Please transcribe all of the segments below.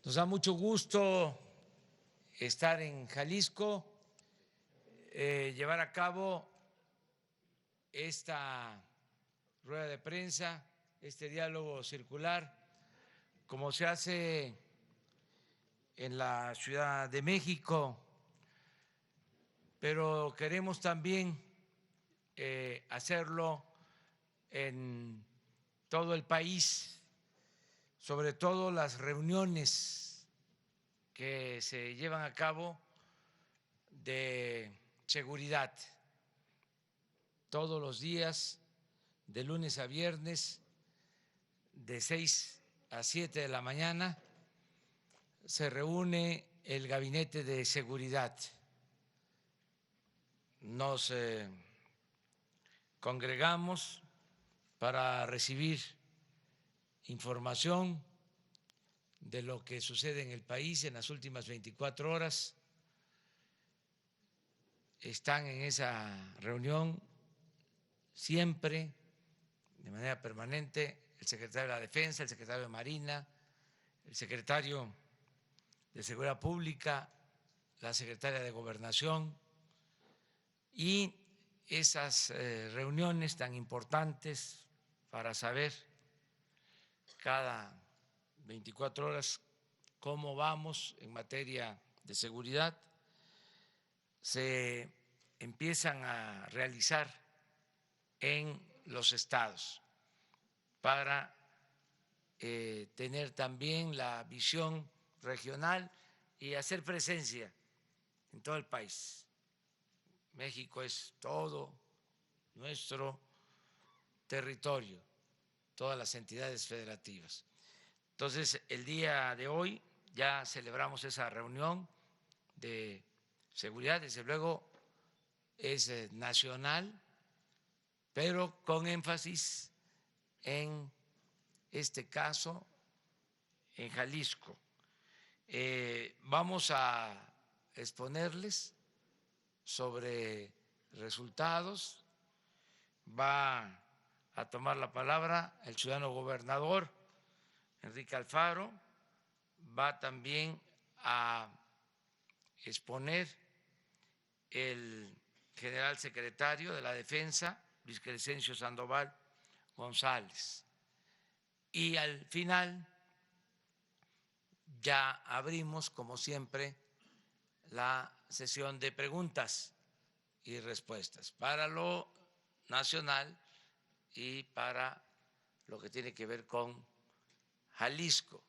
Nos da mucho gusto estar en Jalisco, llevar a cabo esta rueda de prensa, este diálogo circular, como se hace en la Ciudad de México, pero queremos también hacerlo en todo el país, sobre todo las reuniones que se llevan a cabo de seguridad todos los días, de lunes a viernes, de 6 a 7 de la mañana, se reúne el Gabinete de Seguridad. Nos congregamos para recibir información de lo que sucede en el país en las últimas 24 horas. Están en esa reunión siempre, de manera permanente, el secretario de la Defensa, el secretario de Marina, el secretario de Seguridad Pública, la secretaria de Gobernación, y esas reuniones tan importantes para saber cada 24 horas cómo vamos en materia de seguridad, se empiezan a realizar en los estados para tener también la visión regional y hacer presencia en todo el país. México es todo nuestro territorio, todas las entidades federativas. Entonces, el día de hoy ya celebramos esa reunión de seguridad, desde luego es nacional, pero con énfasis en este caso en Jalisco. Vamos a exponerles sobre resultados. Va a tomar la palabra el ciudadano gobernador Enrique Alfaro, va también a exponer el general secretario de la Defensa, Luis Crescencio Sandoval González. Y al final ya abrimos, como siempre, la sesión de preguntas y respuestas para lo nacional y para lo que tiene que ver con Jalisco.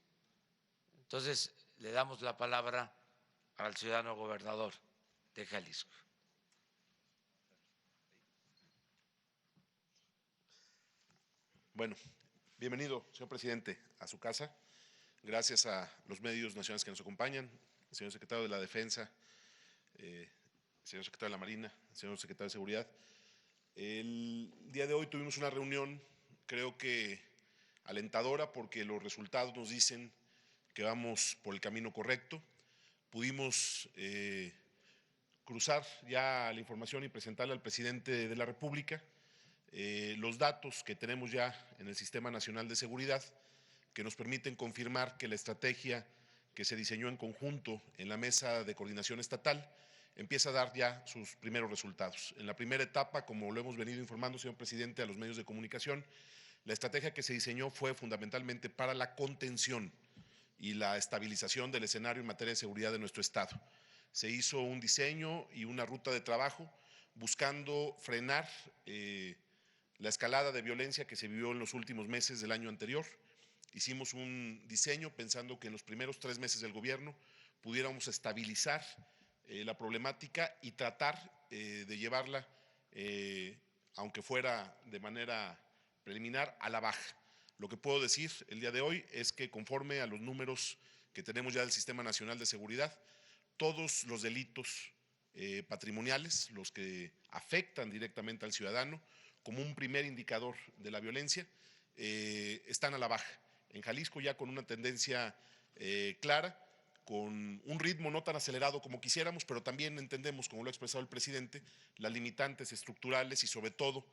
Entonces, le damos la palabra al ciudadano gobernador de Jalisco. Bueno, bienvenido, señor presidente, a su casa. Gracias a los medios nacionales que nos acompañan, el señor secretario de la Defensa, el señor secretario de la Marina, el señor secretario de Seguridad. El día de hoy tuvimos una reunión, creo que alentadora, porque los resultados nos dicen que vamos por el camino correcto. Pudimos cruzar ya la información y presentarle al presidente de la República los datos que tenemos ya en el Sistema Nacional de Seguridad, que nos permiten confirmar que la estrategia que se diseñó en conjunto en la Mesa de Coordinación Estatal empieza a dar ya sus primeros resultados. En la primera etapa, como lo hemos venido informando, señor presidente, a los medios de comunicación, la estrategia que se diseñó fue fundamentalmente para la contención y la estabilización del escenario en materia de seguridad de nuestro Estado. Se hizo un diseño y una ruta de trabajo buscando frenar la escalada de violencia que se vivió en los últimos meses del año anterior. Hicimos un diseño pensando que en los primeros 3 meses del gobierno pudiéramos estabilizar la problemática y tratar de llevarla, aunque fuera de manera preliminar, a la baja. Lo que puedo decir el día de hoy es que conforme a los números que tenemos ya del Sistema Nacional de Seguridad, todos los delitos patrimoniales, los que afectan directamente al ciudadano, como un primer indicador de la violencia, están a la baja. En Jalisco ya con una tendencia clara, con un ritmo no tan acelerado como quisiéramos, pero también entendemos, como lo ha expresado el presidente, las limitantes estructurales y sobre todo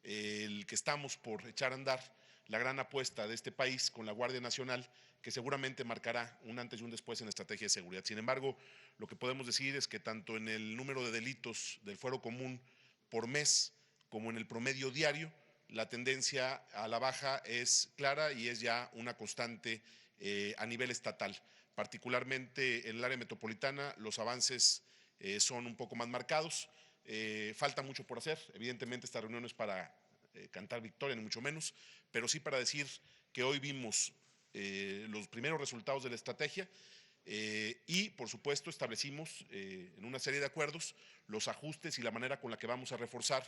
el que estamos por echar a andar la gran apuesta de este país con la Guardia Nacional, que seguramente marcará un antes y un después en la estrategia de seguridad. Sin embargo, lo que podemos decir es que tanto en el número de delitos del fuero común por mes como en el promedio diario, la tendencia a la baja es clara y es ya una constante a nivel estatal. Particularmente en el área metropolitana, los avances son un poco más marcados. Falta mucho por hacer. Evidentemente, esta reunión no es para cantar victoria, ni mucho menos, pero sí para decir que hoy vimos los primeros resultados de la estrategia y, por supuesto, establecimos en una serie de acuerdos los ajustes y la manera con la que vamos a reforzar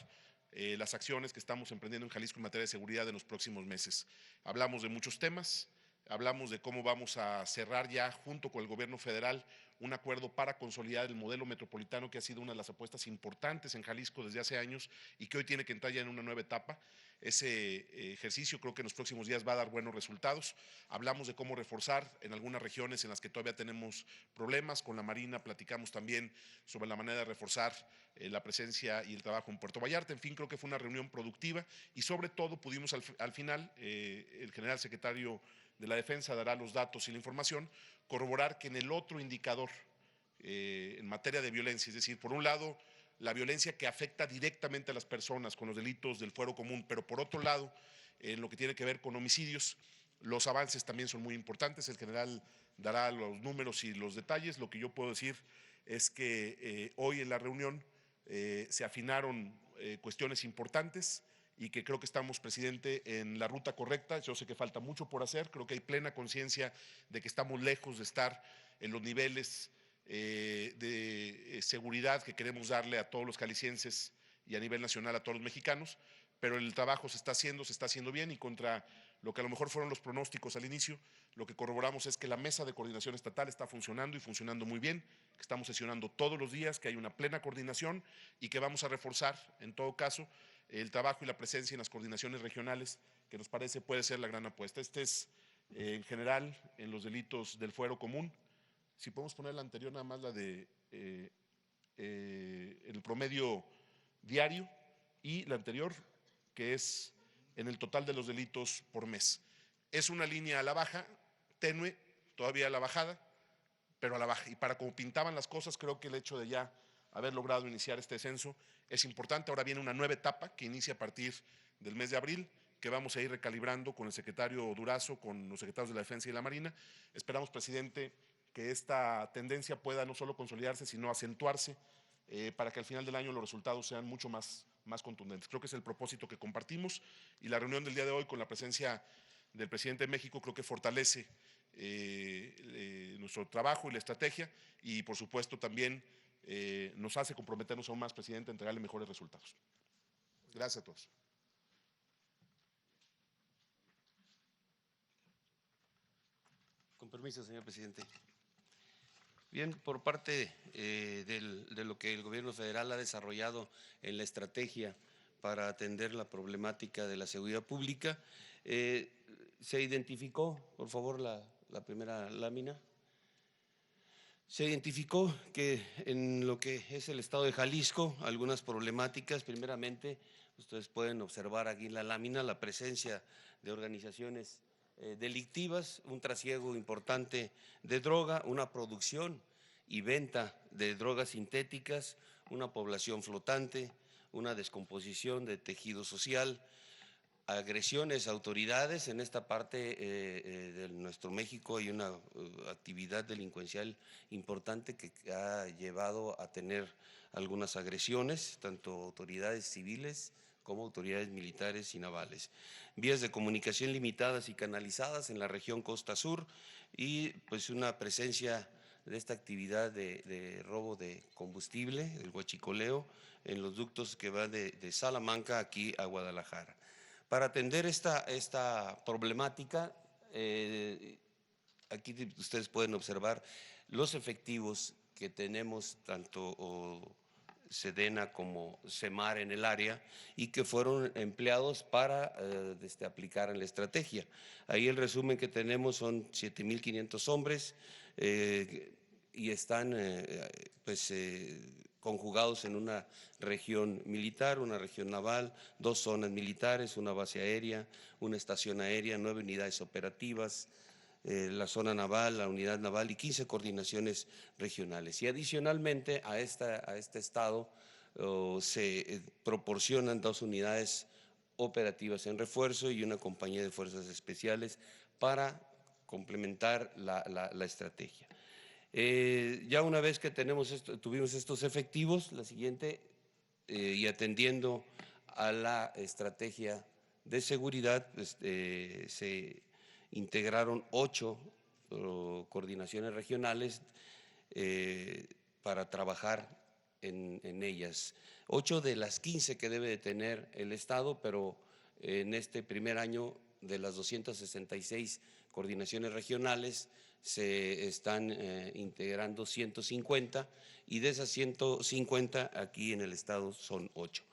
las acciones que estamos emprendiendo en Jalisco en materia de seguridad en los próximos meses. Hablamos de muchos temas. Hablamos de cómo vamos a cerrar ya junto con el gobierno federal un acuerdo para consolidar el modelo metropolitano, que ha sido una de las apuestas importantes en Jalisco desde hace años y que hoy tiene que entrar ya en una nueva etapa. Ese ejercicio creo que en los próximos días va a dar buenos resultados. Hablamos de cómo reforzar en algunas regiones en las que todavía tenemos problemas. Con la Marina platicamos también sobre la manera de reforzar la presencia y el trabajo en Puerto Vallarta. En fin, creo que fue una reunión productiva y sobre todo pudimos al final, el general secretario de la Defensa dará los datos y la información, corroborar que en el otro indicador en materia de violencia, es decir, por un lado, la violencia que afecta directamente a las personas con los delitos del fuero común, pero por otro lado, en lo que tiene que ver con homicidios, los avances también son muy importantes. El general dará los números y los detalles. Lo que yo puedo decir es que hoy en la reunión se afinaron cuestiones importantes y que creo que estamos, presidente, en la ruta correcta. Yo sé que falta mucho por hacer, creo que hay plena conciencia de que estamos lejos de estar en los niveles de seguridad que queremos darle a todos los jaliscienses y a nivel nacional a todos los mexicanos, pero el trabajo se está haciendo bien y contra lo que a lo mejor fueron los pronósticos al inicio, lo que corroboramos es que la mesa de coordinación estatal está funcionando y funcionando muy bien, que estamos sesionando todos los días, que hay una plena coordinación y que vamos a reforzar, en todo caso, el trabajo y la presencia en las coordinaciones regionales, que nos parece puede ser la gran apuesta. Este es, en general, en los delitos del fuero común. Si podemos poner la anterior, nada más la de el promedio diario, y la anterior, que es en el total de los delitos por mes. Es una línea a la baja, tenue, todavía a la bajada, pero a la baja. Y para como pintaban las cosas, creo que el hecho de ya haber logrado iniciar este descenso es importante. Ahora viene una nueva etapa que inicia a partir del mes de abril, que vamos a ir recalibrando con el secretario Durazo, con los secretarios de la Defensa y de la Marina. Esperamos, presidente, que esta tendencia pueda no solo consolidarse, sino acentuarse para que al final del año los resultados sean mucho más contundentes. Creo que es el propósito que compartimos y la reunión del día de hoy con la presencia del presidente de México creo que fortalece nuestro trabajo y la estrategia y por supuesto también nos hace comprometernos aún más, presidente, a entregarle mejores resultados. Gracias a todos. Con permiso, señor presidente. Bien, por parte de lo que el gobierno federal ha desarrollado en la estrategia para atender la problemática de la seguridad pública, se identificó, por favor, la primera lámina. Se identificó que en lo que es el estado de Jalisco, algunas problemáticas, primeramente, ustedes pueden observar aquí en la lámina la presencia de organizaciones delictivas, un trasiego importante de droga, una producción y venta de drogas sintéticas, una población flotante, una descomposición de tejido social, agresiones a autoridades. En esta parte de nuestro México hay una actividad delincuencial importante que ha llevado a tener algunas agresiones, tanto autoridades civiles como autoridades militares y navales. Vías de comunicación limitadas y canalizadas en la región Costa Sur y pues una presencia de esta actividad de robo de combustible, el huachicoleo, en los ductos que van de Salamanca aquí a Guadalajara. Para atender esta problemática, aquí ustedes pueden observar los efectivos que tenemos, tanto Sedena como Semar en el área, y que fueron empleados para aplicar en la estrategia. Ahí el resumen que tenemos son 7,500 hombres y están conjugados en una región militar, una región naval, 2 zonas militares, una base aérea, una estación aérea, 9 unidades operativas, la zona naval, la unidad naval y 15 coordinaciones regionales. Y adicionalmente a este estado se proporcionan 2 unidades operativas en refuerzo y una compañía de fuerzas especiales para complementar la estrategia. Ya una vez que tuvimos estos efectivos, la siguiente, y atendiendo a la estrategia de seguridad, pues, se integraron 8 coordinaciones regionales para trabajar en ellas. 8 de las 15 que debe de tener el Estado, pero en este primer año de las 266 coordinaciones regionales se están integrando 150 y de esas 150 aquí en el Estado son 8.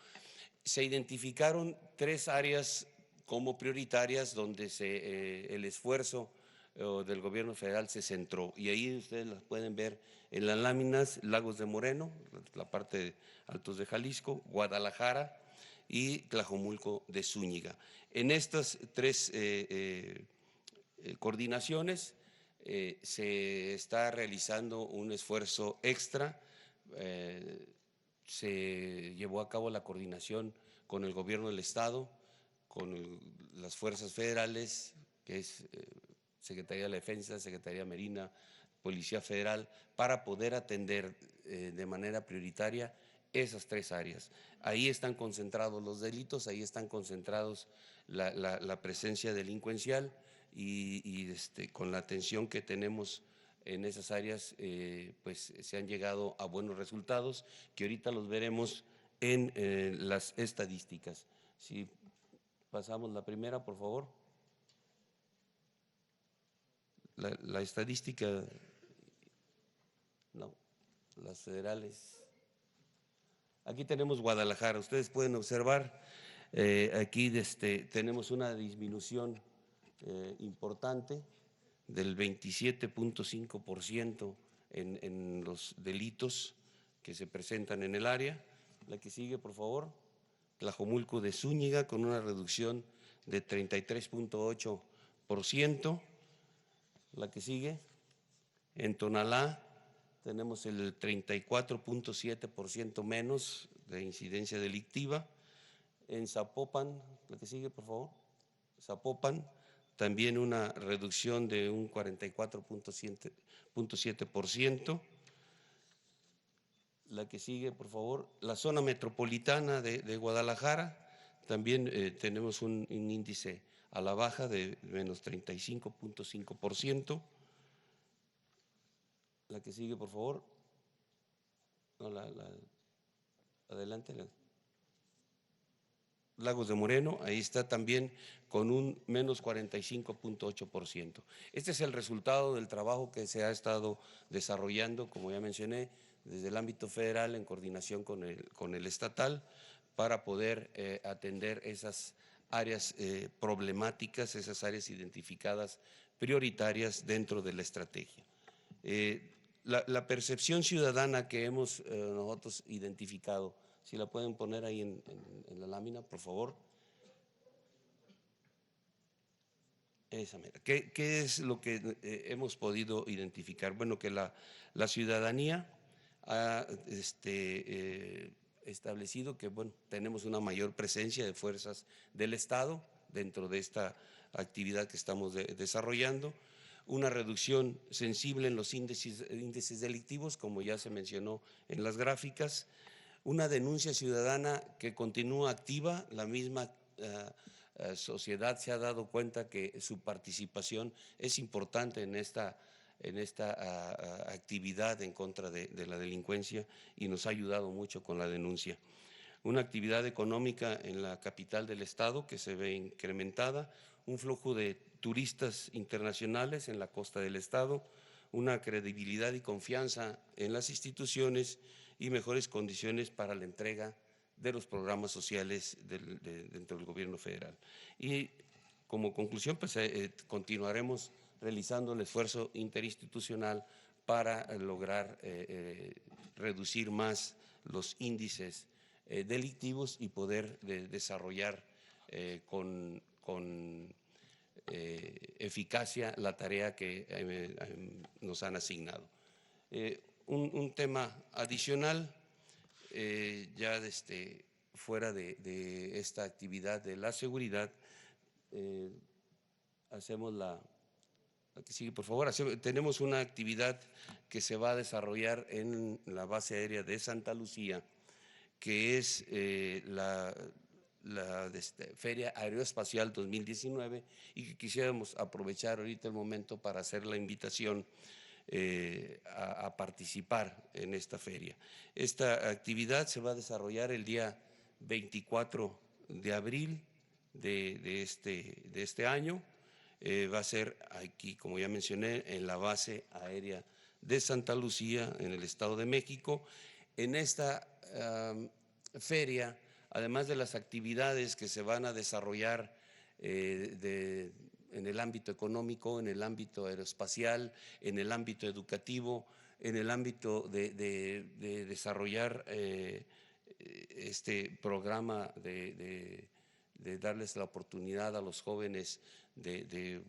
Se identificaron 3 áreas como prioritarias donde el esfuerzo del gobierno federal se centró y ahí ustedes las pueden ver en las láminas: Lagos de Moreno, la parte de Altos de Jalisco, Guadalajara y Tlajomulco de Zúñiga. En estas 3 coordinaciones se está realizando un esfuerzo extra. Se llevó a cabo la coordinación con el gobierno del Estado, con las fuerzas federales, que es Secretaría de la Defensa, Secretaría Marina, Policía Federal, para poder atender de manera prioritaria esas 3 áreas. Ahí están concentrados los delitos, ahí están concentrados la presencia delincuencial y con la atención que tenemos en esas áreas, pues se han llegado a buenos resultados que ahorita los veremos en las estadísticas. Si pasamos la primera, por favor. La estadística, no, las federales. Aquí tenemos Guadalajara, ustedes pueden observar, aquí tenemos una disminución importante del 27.5% en los delitos que se presentan en el área. La que sigue, por favor. Tlajomulco de Zúñiga, con una reducción de 33.8%. La que sigue. En Tonalá tenemos el 34.7% menos de incidencia delictiva. En Zapopan, la que sigue, por favor. Zapopan, también una reducción de un 44.7%. La que sigue, por favor. La zona metropolitana de Guadalajara, también tenemos un índice a la baja de menos 35.5%. La que sigue, por favor. No, adelante. Lagos de Moreno, ahí está también con un menos 45.8%. Este es el resultado del trabajo que se ha estado desarrollando, como ya mencioné, desde el ámbito federal en coordinación con el estatal para poder atender esas áreas problemáticas, esas áreas identificadas prioritarias dentro de la estrategia. La percepción ciudadana que hemos nosotros identificado, si la pueden poner ahí en la lámina, por favor. Esa mera. ¿Qué es lo que hemos podido identificar? Bueno, que la ciudadanía ha establecido que, bueno, tenemos una mayor presencia de fuerzas del Estado dentro de esta actividad que estamos desarrollando, una reducción sensible en los índices delictivos, como ya se mencionó en las gráficas, una denuncia ciudadana que continúa activa. La misma sociedad se ha dado cuenta que su participación es importante en esta actividad en contra de la delincuencia y nos ha ayudado mucho con la denuncia. Una actividad económica en la capital del estado que se ve incrementada, un flujo de turistas internacionales en la costa del estado, una credibilidad y confianza en las instituciones y mejores condiciones para la entrega de los programas sociales dentro del gobierno federal. Y como conclusión, pues continuaremos realizando el esfuerzo interinstitucional para lograr reducir más los índices delictivos y poder desarrollar con eficacia la tarea que nos han asignado. Un tema adicional, ya fuera de esta actividad de la seguridad, hacemos la que sigue, por favor. Tenemos una actividad que se va a desarrollar en la base aérea de Santa Lucía, que es la Feria Aeroespacial 2019, y que quisiéramos aprovechar ahorita el momento para hacer la invitación a participar en esta feria. Esta actividad se va a desarrollar el día 24 de abril de este año. Va a ser aquí, como ya mencioné, en la base aérea de Santa Lucía, en el Estado de México. En esta feria, además de las actividades que se van a desarrollar en el ámbito económico, en el ámbito aeroespacial, en el ámbito educativo, en el ámbito de desarrollar este programa de darles la oportunidad a los jóvenes de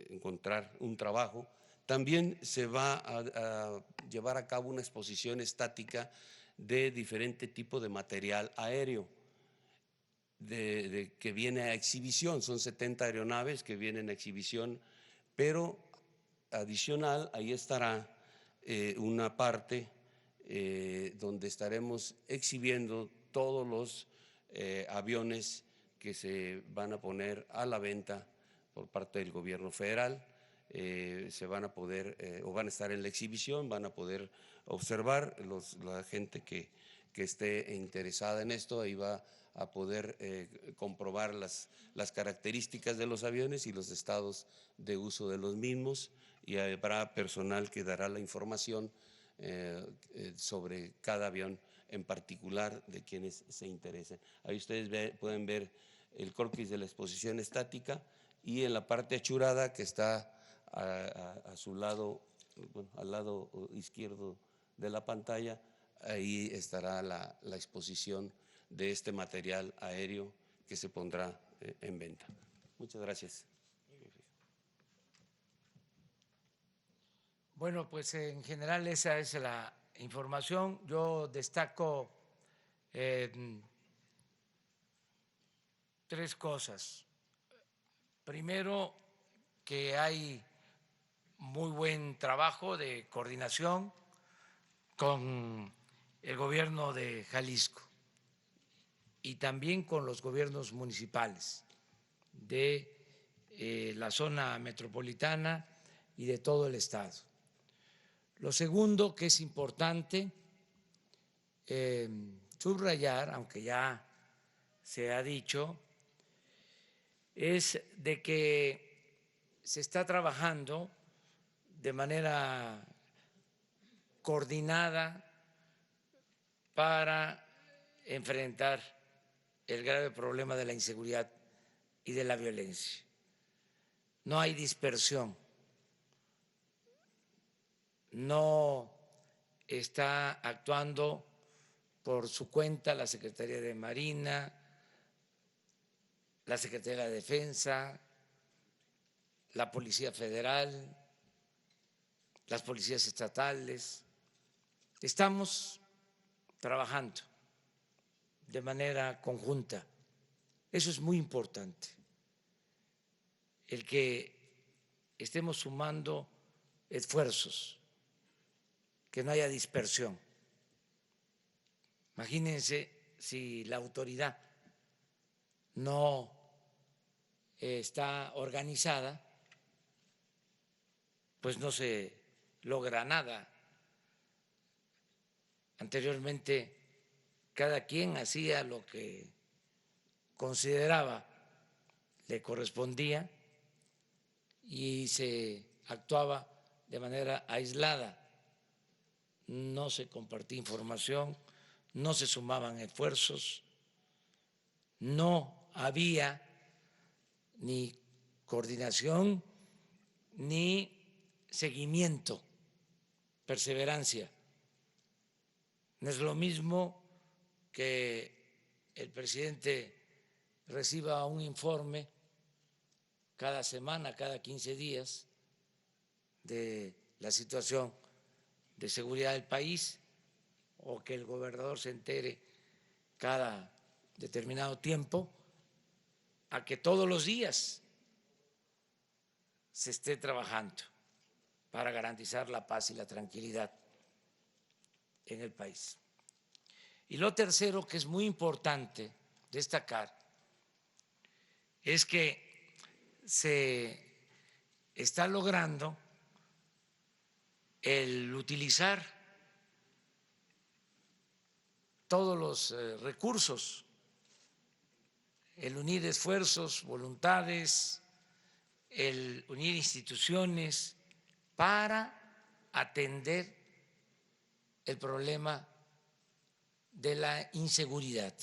encontrar un trabajo, también se va a llevar a cabo una exposición estática de diferente tipo de material aéreo que viene a exhibición. Son 70 aeronaves que vienen a exhibición, pero adicional ahí estará una parte donde estaremos exhibiendo todos los aviones que se van a poner a la venta por parte del gobierno federal. Se van a poder o van a estar en la exhibición, van a poder observar la gente que esté interesada en esto. Ahí va a poder comprobar las características de los aviones y los estados de uso de los mismos, y habrá personal que dará la información sobre cada avión en particular de quienes se interesen. Ahí ustedes pueden ver el croquis de la exposición estática, y en la parte achurada que está a su lado, bueno, al lado izquierdo de la pantalla, ahí estará la exposición de este material aéreo que se pondrá en venta. Muchas gracias. Bueno, pues en general esa es la información. Yo destaco tres cosas. Primero, que hay muy buen trabajo de coordinación con el gobierno de Jalisco y también con los gobiernos municipales de la zona metropolitana y de todo el estado. Lo segundo, que es importante subrayar, aunque ya se ha dicho, es de que se está trabajando de manera coordinada para enfrentar el grave problema de la inseguridad y de la violencia. No hay dispersión, no está actuando por su cuenta la Secretaría de Marina, la Secretaría de Defensa, la Policía Federal, las policías estatales. Estamos trabajando de manera conjunta. Eso es muy importante, el que estemos sumando esfuerzos, que no haya dispersión. Imagínense si la autoridad no está organizada, pues no se logra nada. Anteriormente, cada quien hacía lo que consideraba le correspondía y se actuaba de manera aislada. No se compartía información, no se sumaban esfuerzos, no había ni coordinación ni seguimiento, perseverancia. No es lo mismo que el presidente reciba un informe cada semana, cada 15 días, de la situación de seguridad del país, o que el gobernador se entere cada determinado tiempo, a que todos los días se esté trabajando para garantizar la paz y la tranquilidad en el país. Y lo tercero, que es muy importante destacar, es que se está logrando el utilizar todos los recursos, el unir esfuerzos, voluntades, el unir instituciones para atender el problema de la inseguridad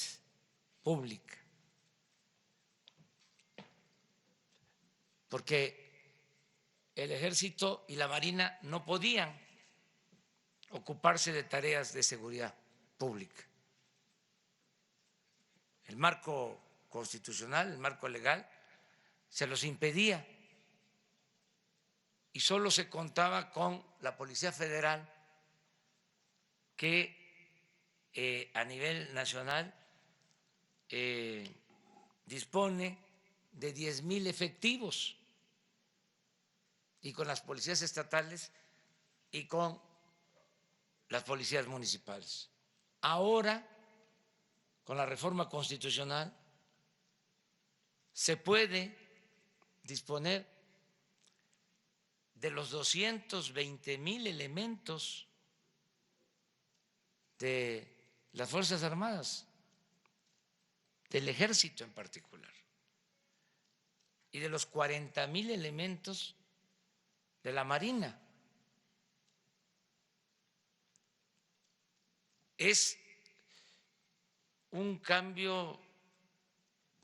pública. Porque el Ejército y la Marina no podían ocuparse de tareas de seguridad pública. El marco constitucional, el marco legal, se los impedía y solo se contaba con la Policía Federal, que a nivel nacional dispone de 10,000 efectivos, y con las policías estatales y con las policías municipales. Ahora, con la reforma constitucional, se puede disponer de los 220,000 elementos de las Fuerzas Armadas, del Ejército en particular, y de los 40,000 elementos de la Marina. Es un cambio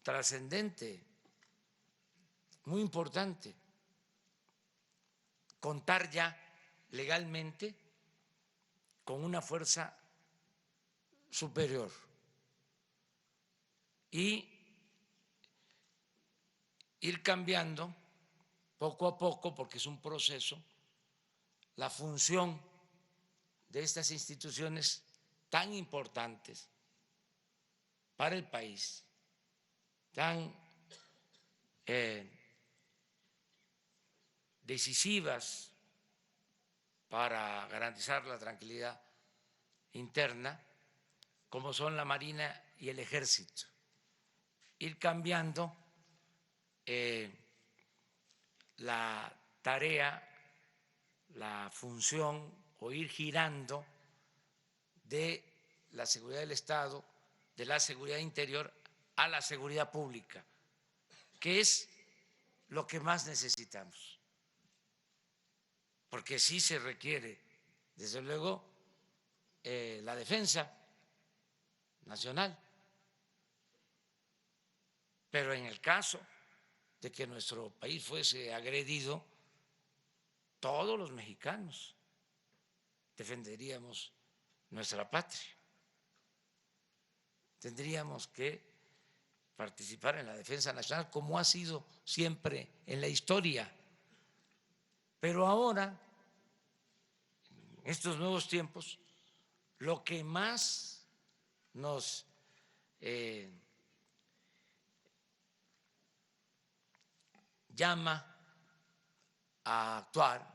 trascendente, muy importante, contar ya legalmente con una fuerza superior y ir cambiando poco a poco, porque es un proceso, la función de estas instituciones tan importantes para el país, tan decisivas para garantizar la tranquilidad interna, como son la Marina y el Ejército. Ir cambiando la tarea, la función, o ir girando de la seguridad del Estado, de la seguridad interior, a la seguridad pública, que es lo que más necesitamos. Porque sí se requiere, desde luego, la defensa nacional. Pero en el caso de que nuestro país fuese agredido, todos los mexicanos defenderíamos nuestra patria. Tendríamos que participar en la defensa nacional, como ha sido siempre en la historia. Pero ahora, en estos nuevos tiempos, lo que más nos llama a actuar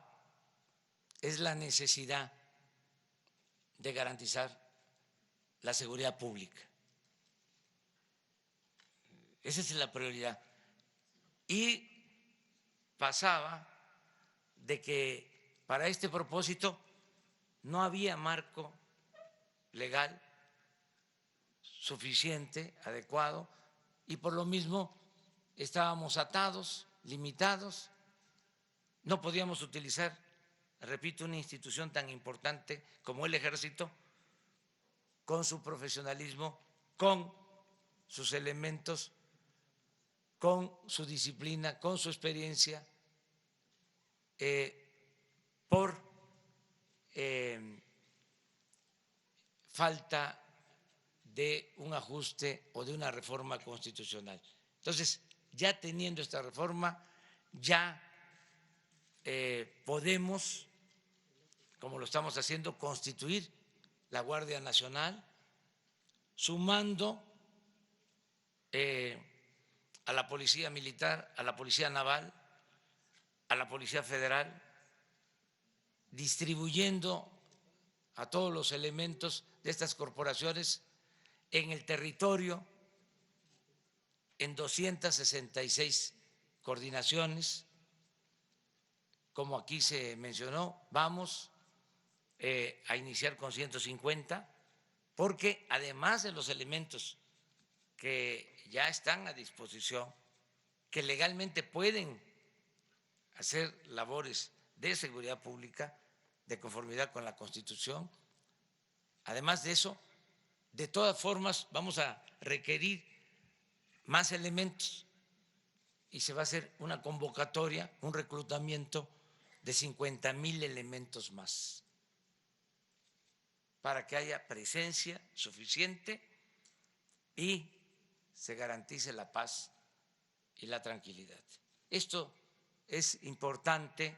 es la necesidad de garantizar la seguridad pública. Esa es la prioridad. Y pasaba de que para este propósito no había marco legal suficiente, adecuado, y por lo mismo estábamos atados, limitados, no podíamos utilizar, repito, una institución tan importante como el Ejército, con su profesionalismo, con sus elementos, con su disciplina, con su experiencia, por falta de un ajuste o de una reforma constitucional. Entonces, ya teniendo esta reforma, ya podemos, como lo estamos haciendo, constituir la Guardia Nacional, sumando a la Policía Militar, a la Policía Naval, a la Policía Federal, distribuyendo a todos los elementos de estas corporaciones en el territorio, en 266 coordinaciones, como aquí se mencionó, vamos a iniciar con 150, porque además de los elementos que ya están a disposición, que legalmente pueden hacer labores de seguridad pública de conformidad con la Constitución, además de eso, de todas formas vamos a requerir más elementos y se va a hacer una convocatoria, un reclutamiento de 50,000 elementos más para que haya presencia suficiente y se garantice la paz y la tranquilidad. Esto es importante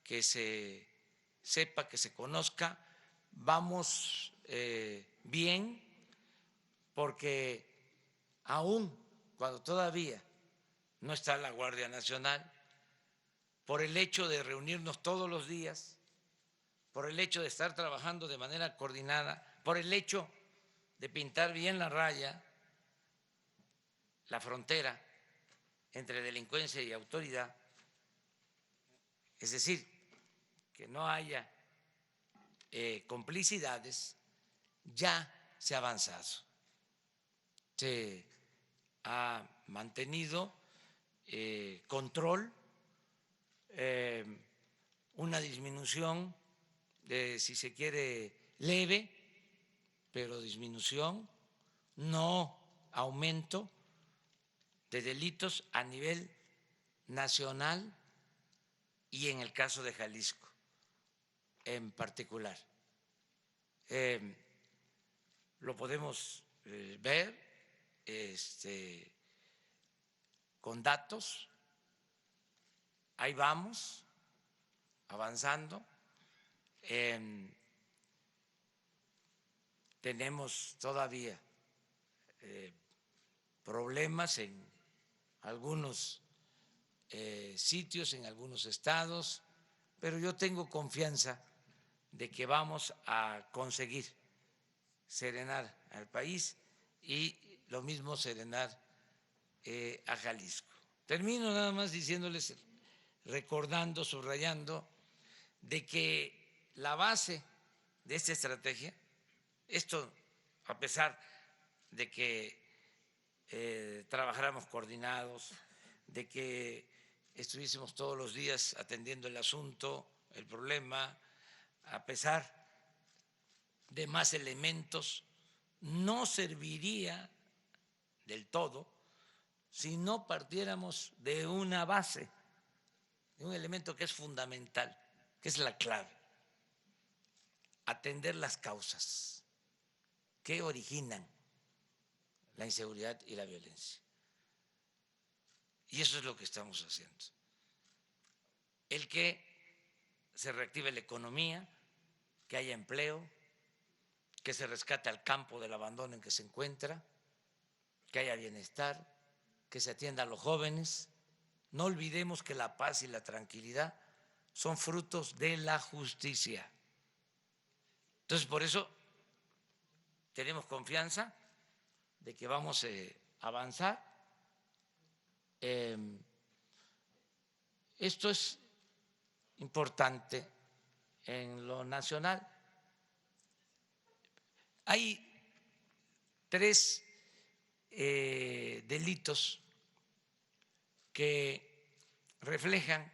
que se sepa, que se conozca. Vamos bien porque aún cuando todavía no está la Guardia Nacional, por el hecho de reunirnos todos los días, por el hecho de estar trabajando de manera coordinada, por el hecho de pintar bien la raya, la frontera entre delincuencia y autoridad, es decir, que no haya complicidades, ya se ha avanzado. Se ha mantenido control, una disminución, si se quiere, leve, pero disminución, no aumento de delitos a nivel nacional y en el caso de Jalisco en particular. Lo podemos ver con datos, ahí vamos avanzando. Tenemos todavía problemas en algunos sitios, en algunos estados, pero yo tengo confianza de que vamos a conseguir serenar al país y lo mismo serenar a Jalisco. Termino nada más diciéndoles, recordando, subrayando, de que la base de esta estrategia, esto a pesar de que trabajáramos coordinados, de que estuviésemos todos los días atendiendo el asunto, el problema, a pesar de más elementos, no serviría del todo si no partiéramos de una base, de un elemento que es fundamental, que es la clave: atender las causas que originan la inseguridad y la violencia. Y eso es lo que estamos haciendo. El que se reactive la economía, que haya empleo, que se rescate al campo del abandono en que se encuentra, que haya bienestar, que se atienda a los jóvenes. No olvidemos que la paz y la tranquilidad son frutos de la justicia. Entonces, por eso tenemos confianza de que vamos a avanzar. Esto es importante en lo nacional. Hay 3 delitos que reflejan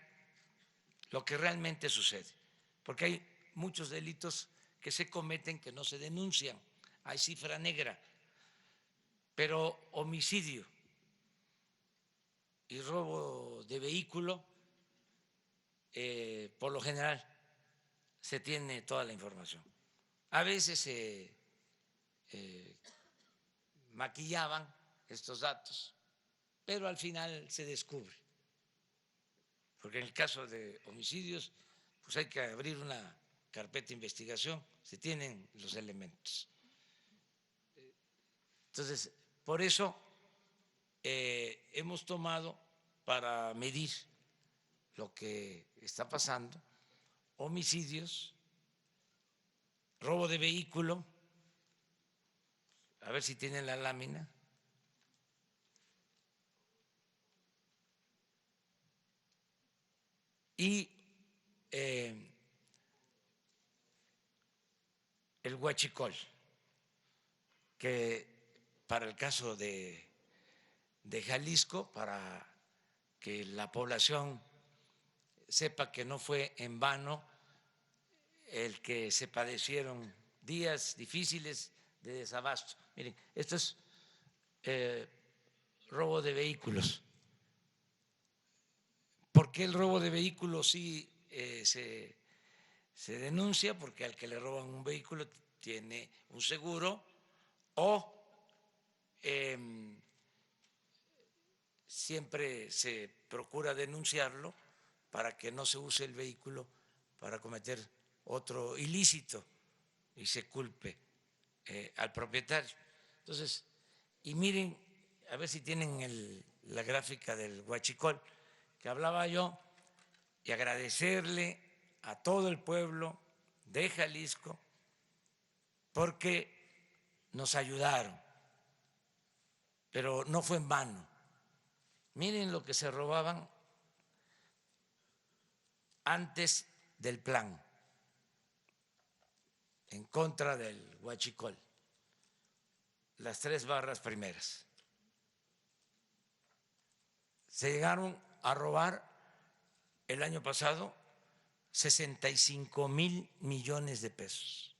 lo que realmente sucede, porque hay muchos delitos que se cometen que no se denuncian, hay cifra negra, pero homicidio y robo de vehículo, por lo general se tiene toda la información. A veces se maquillaban estos datos, pero al final se descubre. Porque en el caso de homicidios, pues hay que abrir una carpeta de investigación, se tienen los elementos. Entonces, por eso hemos tomado para medir lo que está pasando, homicidios, robo de vehículo, a ver si tienen la lámina. Y el huachicol, que para el caso de Jalisco, para que la población sepa que no fue en vano el que se padecieron días difíciles de desabasto. Miren, esto es robo de vehículos. ¿Por qué el robo de vehículos sí se denuncia? Porque al que le roban un vehículo tiene un seguro o siempre se procura denunciarlo para que no se use el vehículo para cometer otro ilícito y se culpe al propietario. Entonces, y miren, a ver si tienen la gráfica del huachicol que hablaba yo, y agradecerle a todo el pueblo de Jalisco porque nos ayudaron, pero no fue en vano. Miren lo que se robaban antes del plan en contra del huachicol, las 3 barras primeras. Se llegaron a robar el año pasado 65,000 millones de pesos,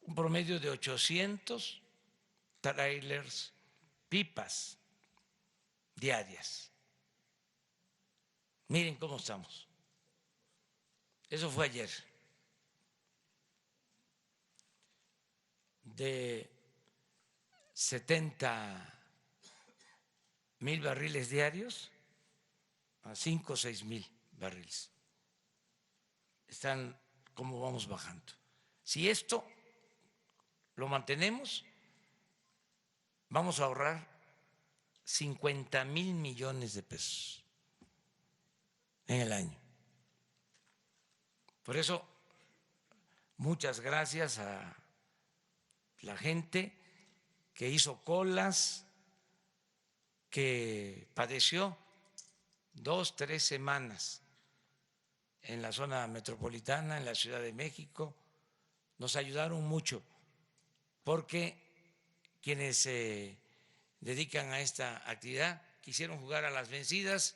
un promedio de 800 trailers, pipas diarias. Miren cómo estamos. Eso fue ayer. De 70,000 barriles diarios a 5 o 6,000 barriles. Están como vamos bajando. Si esto lo mantenemos, vamos a ahorrar 50,000 millones de pesos en el año. Por eso, muchas gracias a la gente que hizo colas, que padeció 2, 3 semanas en la zona metropolitana, en la Ciudad de México. Nos ayudaron mucho porque quienes se dedican a esta actividad quisieron jugar a las vencidas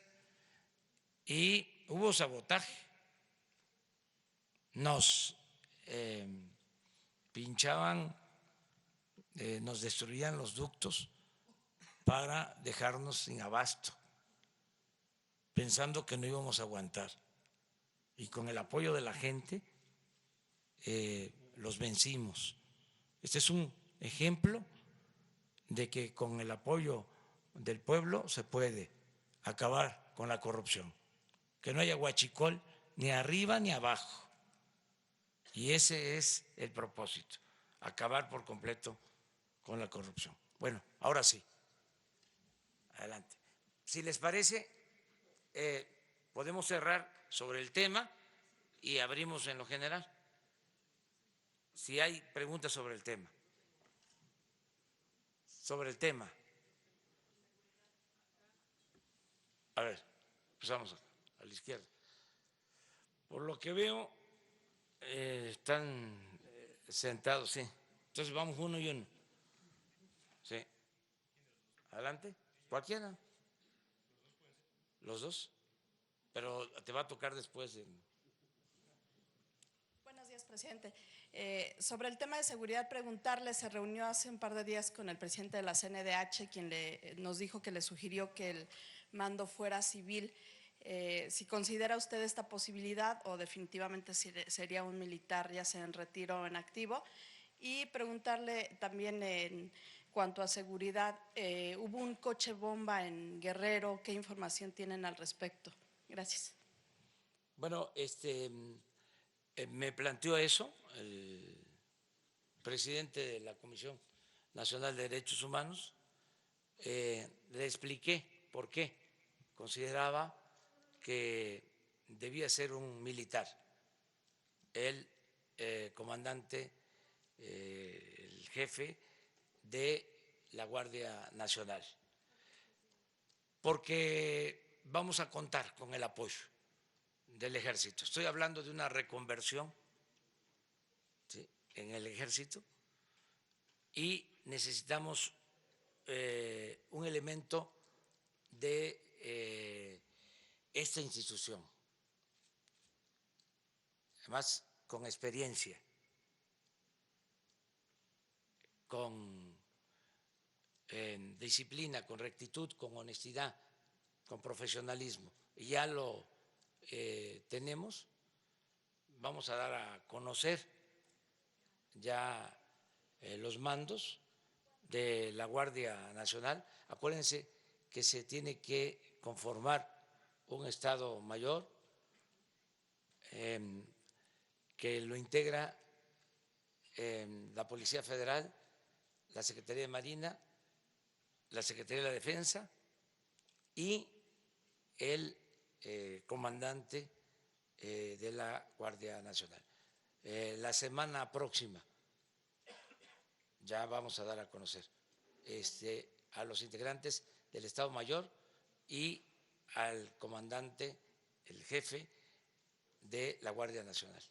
y hubo sabotaje. Nos pinchaban, nos destruían los ductos para dejarnos sin abasto, pensando que no íbamos a aguantar. Y con el apoyo de la gente los vencimos. Este es un ejemplo de que con el apoyo del pueblo se puede acabar con la corrupción, que no haya huachicol ni arriba ni abajo. Y ese es el propósito, acabar por completo con la corrupción. Bueno, ahora sí, adelante. Si les parece, podemos cerrar sobre el tema y abrimos en lo general. Si hay preguntas sobre el tema. Sobre el tema. A ver, empezamos a la izquierda. Por lo que veo, están sentados, sí. Entonces vamos uno y uno. Sí. Adelante. Cualquiera. Los dos. Pero te va a tocar después. Buenos días, presidente. Sobre el tema de seguridad, preguntarle, se reunió hace un par de días con el presidente de la CNDH, quien nos dijo que le sugirió que el mando fuera civil. Si considera usted esta posibilidad o definitivamente sería un militar, ya sea en retiro o en activo. Y preguntarle también cuanto a seguridad, hubo un coche bomba en Guerrero. ¿Qué información tienen al respecto? Gracias. Bueno, me planteó eso el presidente de la Comisión Nacional de Derechos Humanos. Le expliqué por qué consideraba que debía ser un militar, el comandante, el jefe de la Guardia Nacional, porque vamos a contar con el apoyo del Ejército. Estoy hablando de una reconversión, ¿sí?, en el Ejército, y necesitamos un elemento de esta institución, además con experiencia, con disciplina, con rectitud, con honestidad, con profesionalismo. Y ya lo tenemos. Vamos a dar a conocer ya los mandos de la Guardia Nacional. Acuérdense que se tiene que conformar un Estado Mayor que lo integra la Policía Federal, la Secretaría de Marina, la Secretaría de la Defensa y el comandante de la Guardia Nacional. La semana próxima ya vamos a dar a conocer a los integrantes del Estado Mayor y al comandante, el jefe de la Guardia Nacional.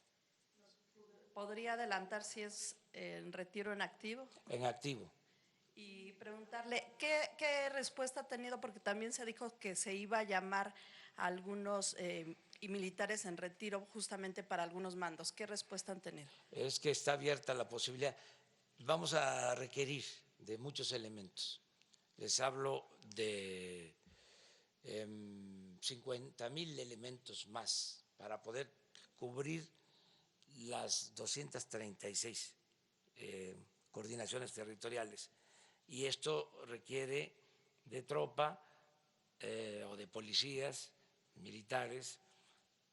¿Podría adelantar si es en retiro en activo? En activo. Y preguntarle, ¿qué respuesta ha tenido? Porque también se dijo que se iba a llamar a algunos militares en retiro justamente para algunos mandos. ¿Qué respuesta han tenido? Es que está abierta la posibilidad. Vamos a requerir de muchos elementos. Les hablo de 50,000 elementos más para poder cubrir las 236 coordinaciones territoriales. Y esto requiere de tropa o de policías militares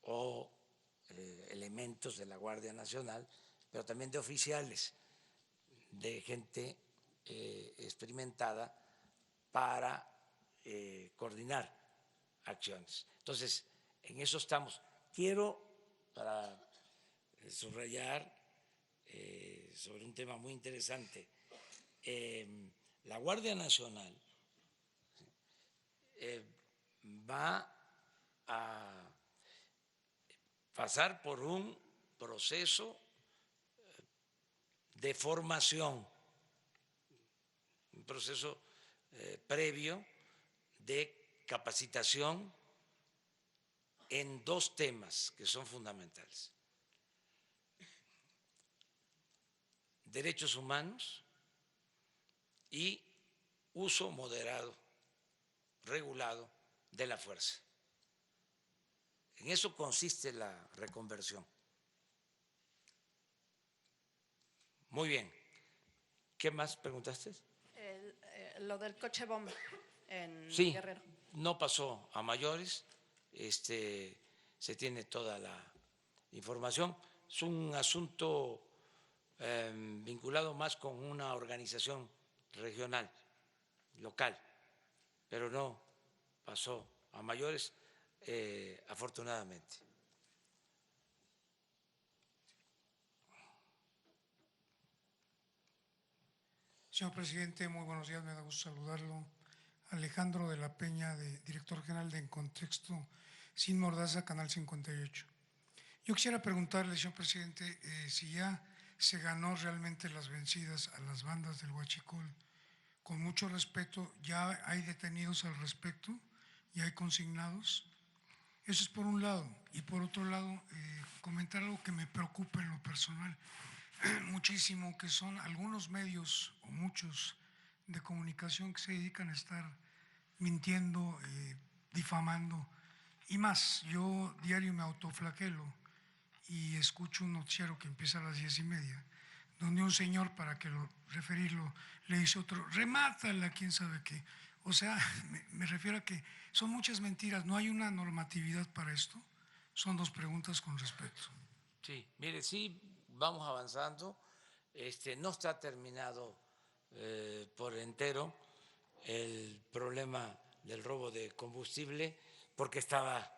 o elementos de la Guardia Nacional, pero también de oficiales, de gente experimentada para coordinar acciones. Entonces, en eso estamos. Quiero, para subrayar sobre un tema muy interesante, la Guardia Nacional va a pasar por un proceso de formación, un proceso previo de capacitación en 2 temas que son fundamentales: derechos humanos y uso moderado, regulado de la fuerza. En eso consiste la reconversión. Muy bien. ¿Qué más preguntaste? Lo del coche bomba en Sí, Guerrero. no pasó a mayores. Se tiene toda la información. Es un asunto vinculado más con una organización regional, local, pero no pasó a mayores, afortunadamente. Señor presidente, muy buenos días, me da gusto saludarlo. Alejandro de la Peña, director general de En Contexto, Sin Mordaza, Canal 58. Yo quisiera preguntarle, señor presidente, si ya se ganó realmente las vencidas a las bandas del Huachicol. Con mucho respeto, ¿ya hay detenidos al respecto? ¿Ya hay consignados? Eso es por un lado. Y por otro lado, comentar algo que me preocupa en lo personal muchísimo, que son algunos medios o muchos de comunicación que se dedican a estar mintiendo, difamando y más. Yo diario me autoflagelo y escucho un noticiero que empieza a las 10:30, donde un señor, para que lo referirlo, le dice otro, remátala, quién sabe qué. O sea, me refiero a que son muchas mentiras, no hay una normatividad para esto. Son dos preguntas con respeto. Sí, mire, sí, vamos avanzando. No está terminado por entero el problema del robo de combustible porque estaba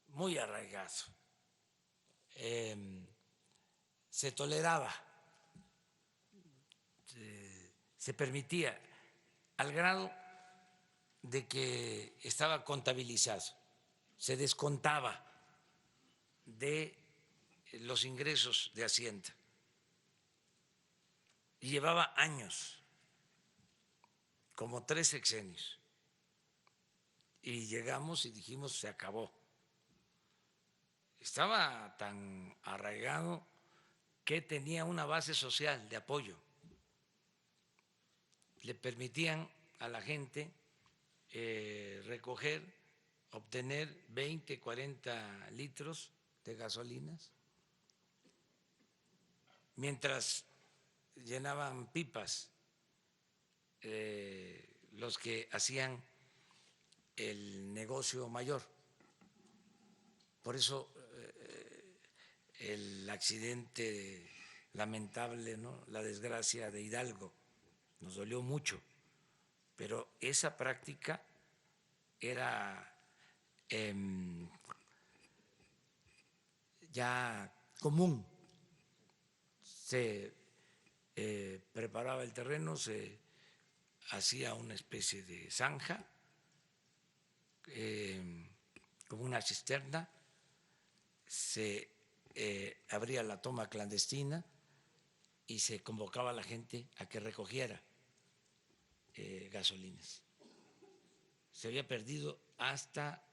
muy arraigado. Se toleraba, se permitía, al grado de que estaba contabilizado, se descontaba de los ingresos de Hacienda y llevaba años, como 3 sexenios, y llegamos y dijimos se acabó. Estaba tan arraigado que tenía una base social de apoyo. Le permitían a la gente recoger, obtener 20, 40 litros de gasolinas, mientras llenaban pipas los que hacían el negocio mayor. Por eso el accidente lamentable, ¿no?, la desgracia de Hidalgo, nos dolió mucho, pero esa práctica era ya común. Se preparaba el terreno, se hacía una especie de zanja, como una cisterna, se abría la toma clandestina y se convocaba a la gente a que recogiera gasolinas. Se había perdido hasta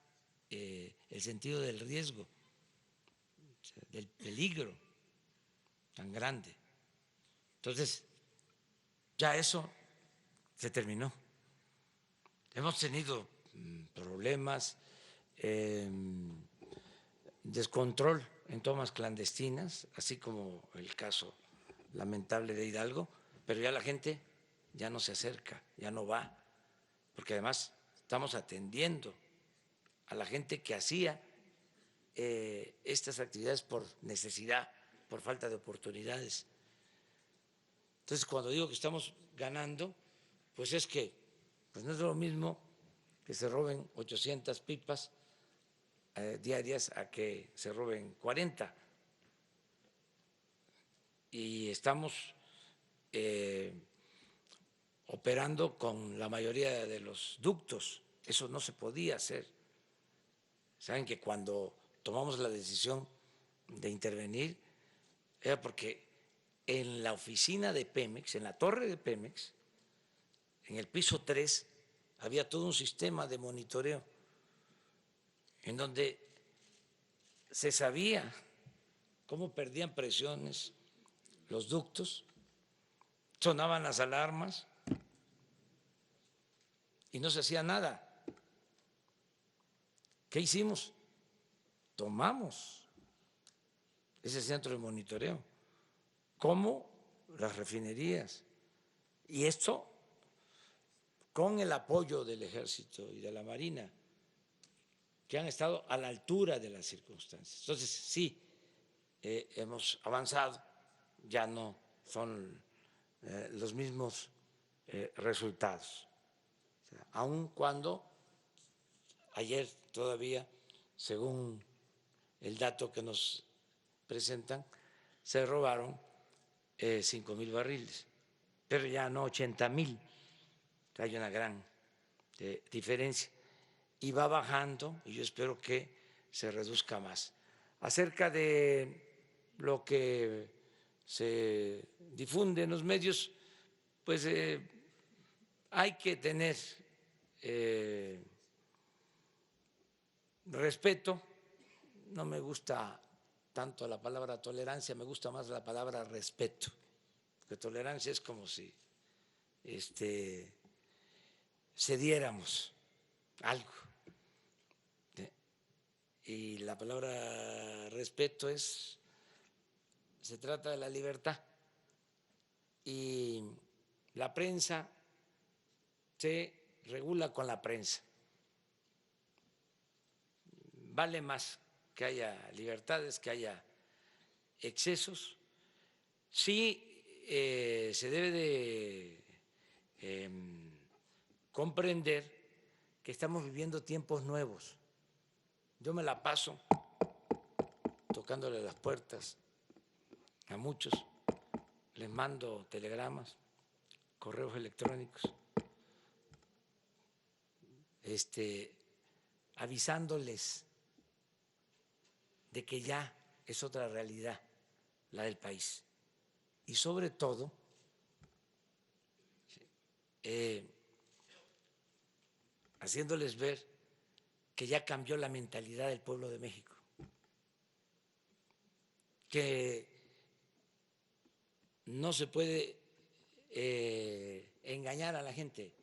el sentido del riesgo, o sea, del peligro tan grande. Entonces, ya eso se terminó. Hemos tenido problemas, descontrol en tomas clandestinas, así como el caso lamentable de Hidalgo, pero ya la gente ya no se acerca, ya no va, porque además estamos atendiendo a la gente que hacía estas actividades por necesidad, por falta de oportunidades. Entonces, cuando digo que estamos ganando, pues es que pues no es lo mismo que se roben 800 pipas diarias a que se roben 40. Y estamos operando con la mayoría de los ductos. Eso no se podía hacer. Saben que cuando tomamos la decisión de intervenir era porque en la oficina de Pemex, en la torre de Pemex, en el piso 3, había todo un sistema de monitoreo en donde se sabía cómo perdían presiones los ductos, sonaban las alarmas y no se hacía nada. ¿Qué hicimos? Tomamos ese centro de monitoreo, como las refinerías, y esto con el apoyo del Ejército y de la Marina, que han estado a la altura de las circunstancias. Entonces, sí, hemos avanzado, ya no son los mismos resultados. O sea, aun cuando ayer todavía, según el dato que nos presentan, se robaron 5,000 barriles, pero ya no 80,000. Hay una gran diferencia y va bajando y yo espero que se reduzca más. Acerca de lo que se difunde en los medios, pues hay que tener respeto. No me gusta tanto la palabra tolerancia, me gusta más la palabra respeto, porque tolerancia es como si cediéramos algo. Y la palabra respeto se trata de la libertad y la prensa se regula con la prensa. Vale más que haya libertades, que haya excesos. Sí, se debe de comprender que estamos viviendo tiempos nuevos. Yo me la paso tocándole las puertas a muchos, les mando telegramas, correos electrónicos, avisándoles de que ya es otra realidad la del país. Y sobre todo, haciéndoles ver que ya cambió la mentalidad del pueblo de México, que no se puede engañar a la gente,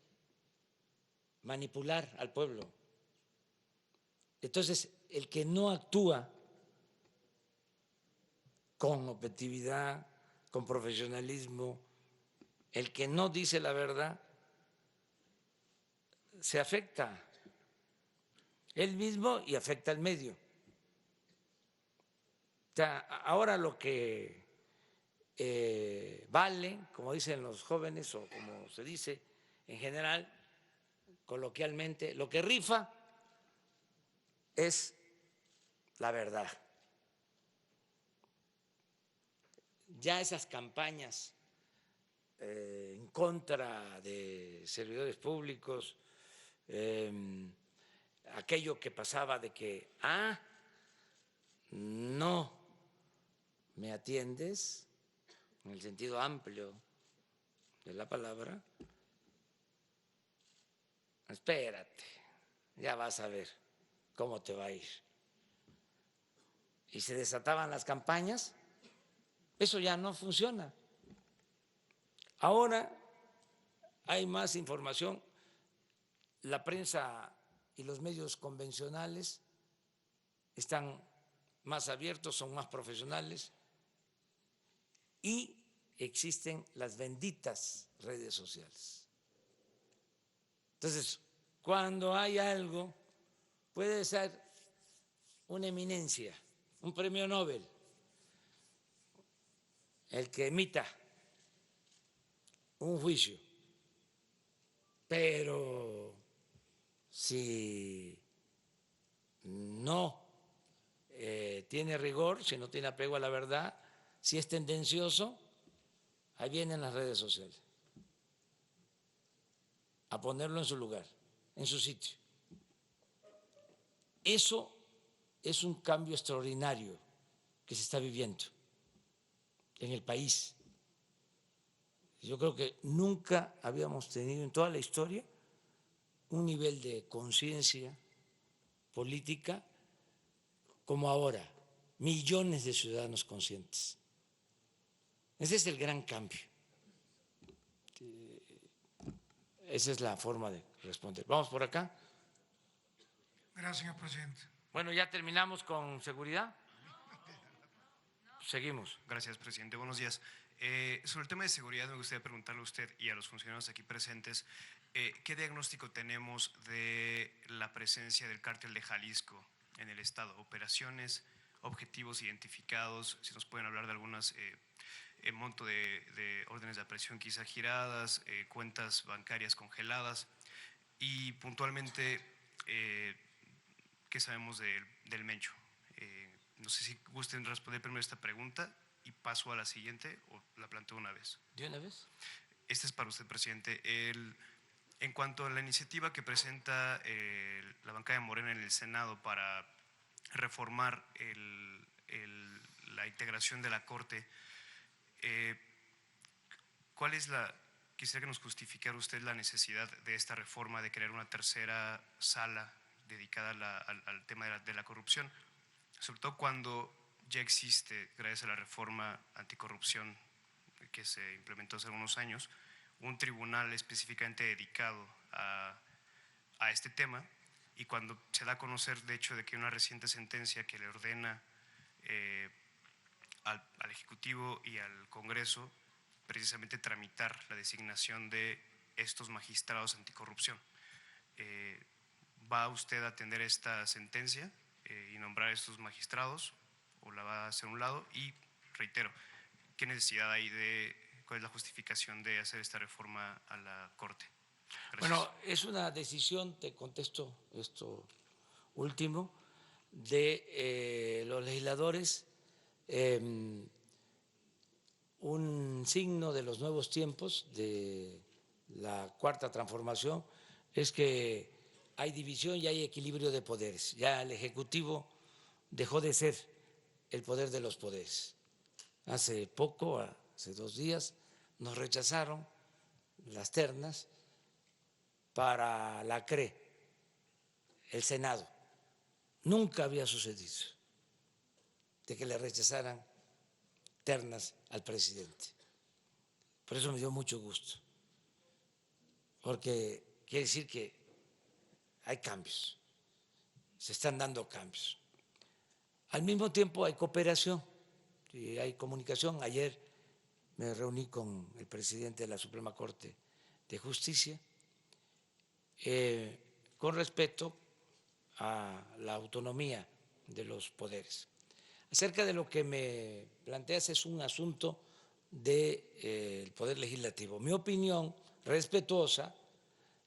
manipular al pueblo. Entonces, el que no actúa con objetividad, con profesionalismo, el que no dice la verdad, se afecta él mismo y afecta al medio. O sea, ahora lo que vale, como dicen los jóvenes o como se dice en general, coloquialmente, lo que rifa es la verdad. Ya esas campañas en contra de servidores públicos, aquello que pasaba de que, no me atiendes, en el sentido amplio de la palabra, espérate, ya vas a ver cómo te va a ir. Y se desataban las campañas, eso ya no funciona. Ahora hay más información, la prensa y los medios convencionales están más abiertos, son más profesionales y existen las benditas redes sociales. Entonces, cuando hay algo, puede ser una eminencia, un premio Nobel, el que emita un juicio, pero si no tiene rigor, si no tiene apego a la verdad, si es tendencioso, ahí vienen las redes sociales a ponerlo en su lugar, en su sitio. Eso es un cambio extraordinario que se está viviendo en el país. Yo creo que nunca habíamos tenido en toda la historia un nivel de conciencia política como ahora, millones de ciudadanos conscientes. Ese es el gran cambio. Esa es la forma de responder. Vamos por acá. Gracias, señor presidente. Bueno, ya terminamos con seguridad. Seguimos. Gracias, presidente. Buenos días. Sobre el tema de seguridad, me gustaría preguntarle a usted y a los funcionarios aquí presentes, ¿qué diagnóstico tenemos de la presencia del cártel de Jalisco en el Estado? Operaciones, objetivos identificados, si nos pueden hablar de algunas monto de órdenes de aprehensión quizá giradas, cuentas bancarias congeladas y puntualmente, ¿qué sabemos del Mencho? No sé si gusten responder primero esta pregunta y paso a la siguiente o la planteo una vez. ¿De una vez? Esta es para usted, presidente. En cuanto a la iniciativa que presenta la bancada de Morena en el Senado para reformar la integración de la Corte, ¿cuál es quisiera que nos justificara usted la necesidad de esta reforma, de crear una tercera sala dedicada al tema de la corrupción? Sobre todo cuando ya existe, gracias a la reforma anticorrupción que se implementó hace algunos años, un tribunal específicamente dedicado a este tema, y cuando se da a conocer, de hecho, de que hay una reciente sentencia que le ordena al Ejecutivo y al Congreso precisamente tramitar la designación de estos magistrados anticorrupción. ¿Va usted a atender esta sentencia y nombrar a estos magistrados o la va a hacer a un lado? Y reitero, ¿qué necesidad hay cuál es la justificación de hacer esta reforma a la Corte? Gracias. Bueno, es una decisión, te contesto esto último, de los legisladores, un signo de los nuevos tiempos, de la cuarta transformación, es que hay división y hay equilibrio de poderes. Ya el Ejecutivo dejó de ser el poder de los poderes. Hace poco, hace 2 días, nos rechazaron las ternas para la CRE, el Senado. Nunca había sucedido de que le rechazaran ternas al presidente. Por eso me dio mucho gusto, porque quiere decir que hay cambios, se están dando cambios. Al mismo tiempo hay cooperación y hay comunicación. Ayer me reuní con el presidente de la Suprema Corte de Justicia con respeto a la autonomía de los poderes. Acerca de lo que me planteas, es un asunto del Poder Legislativo. Mi opinión respetuosa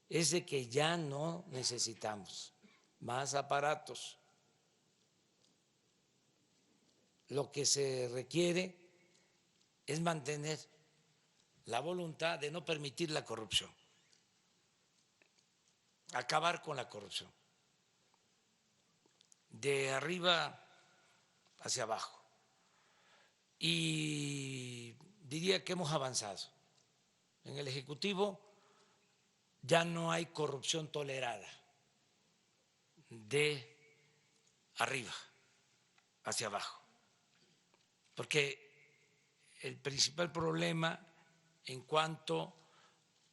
es de que ya no necesitamos más aparatos. Lo que se requiere es mantener la voluntad de no permitir la corrupción, acabar con la corrupción, de arriba hacia abajo. Y diría que hemos avanzado. En el Ejecutivo ya no hay corrupción tolerada de arriba hacia abajo, porque el principal problema en cuanto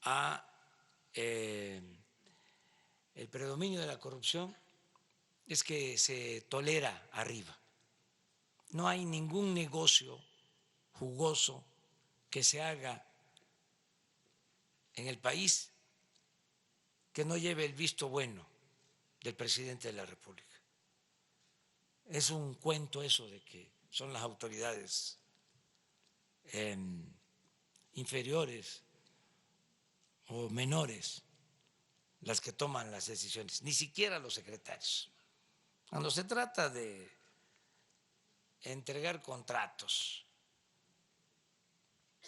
a el predominio de la corrupción es que se tolera arriba. No hay ningún negocio jugoso que se haga en el país que no lleve el visto bueno del presidente de la República. Es un cuento eso de que son las autoridades inferiores o menores las que toman las decisiones, ni siquiera los secretarios. Cuando se trata de entregar contratos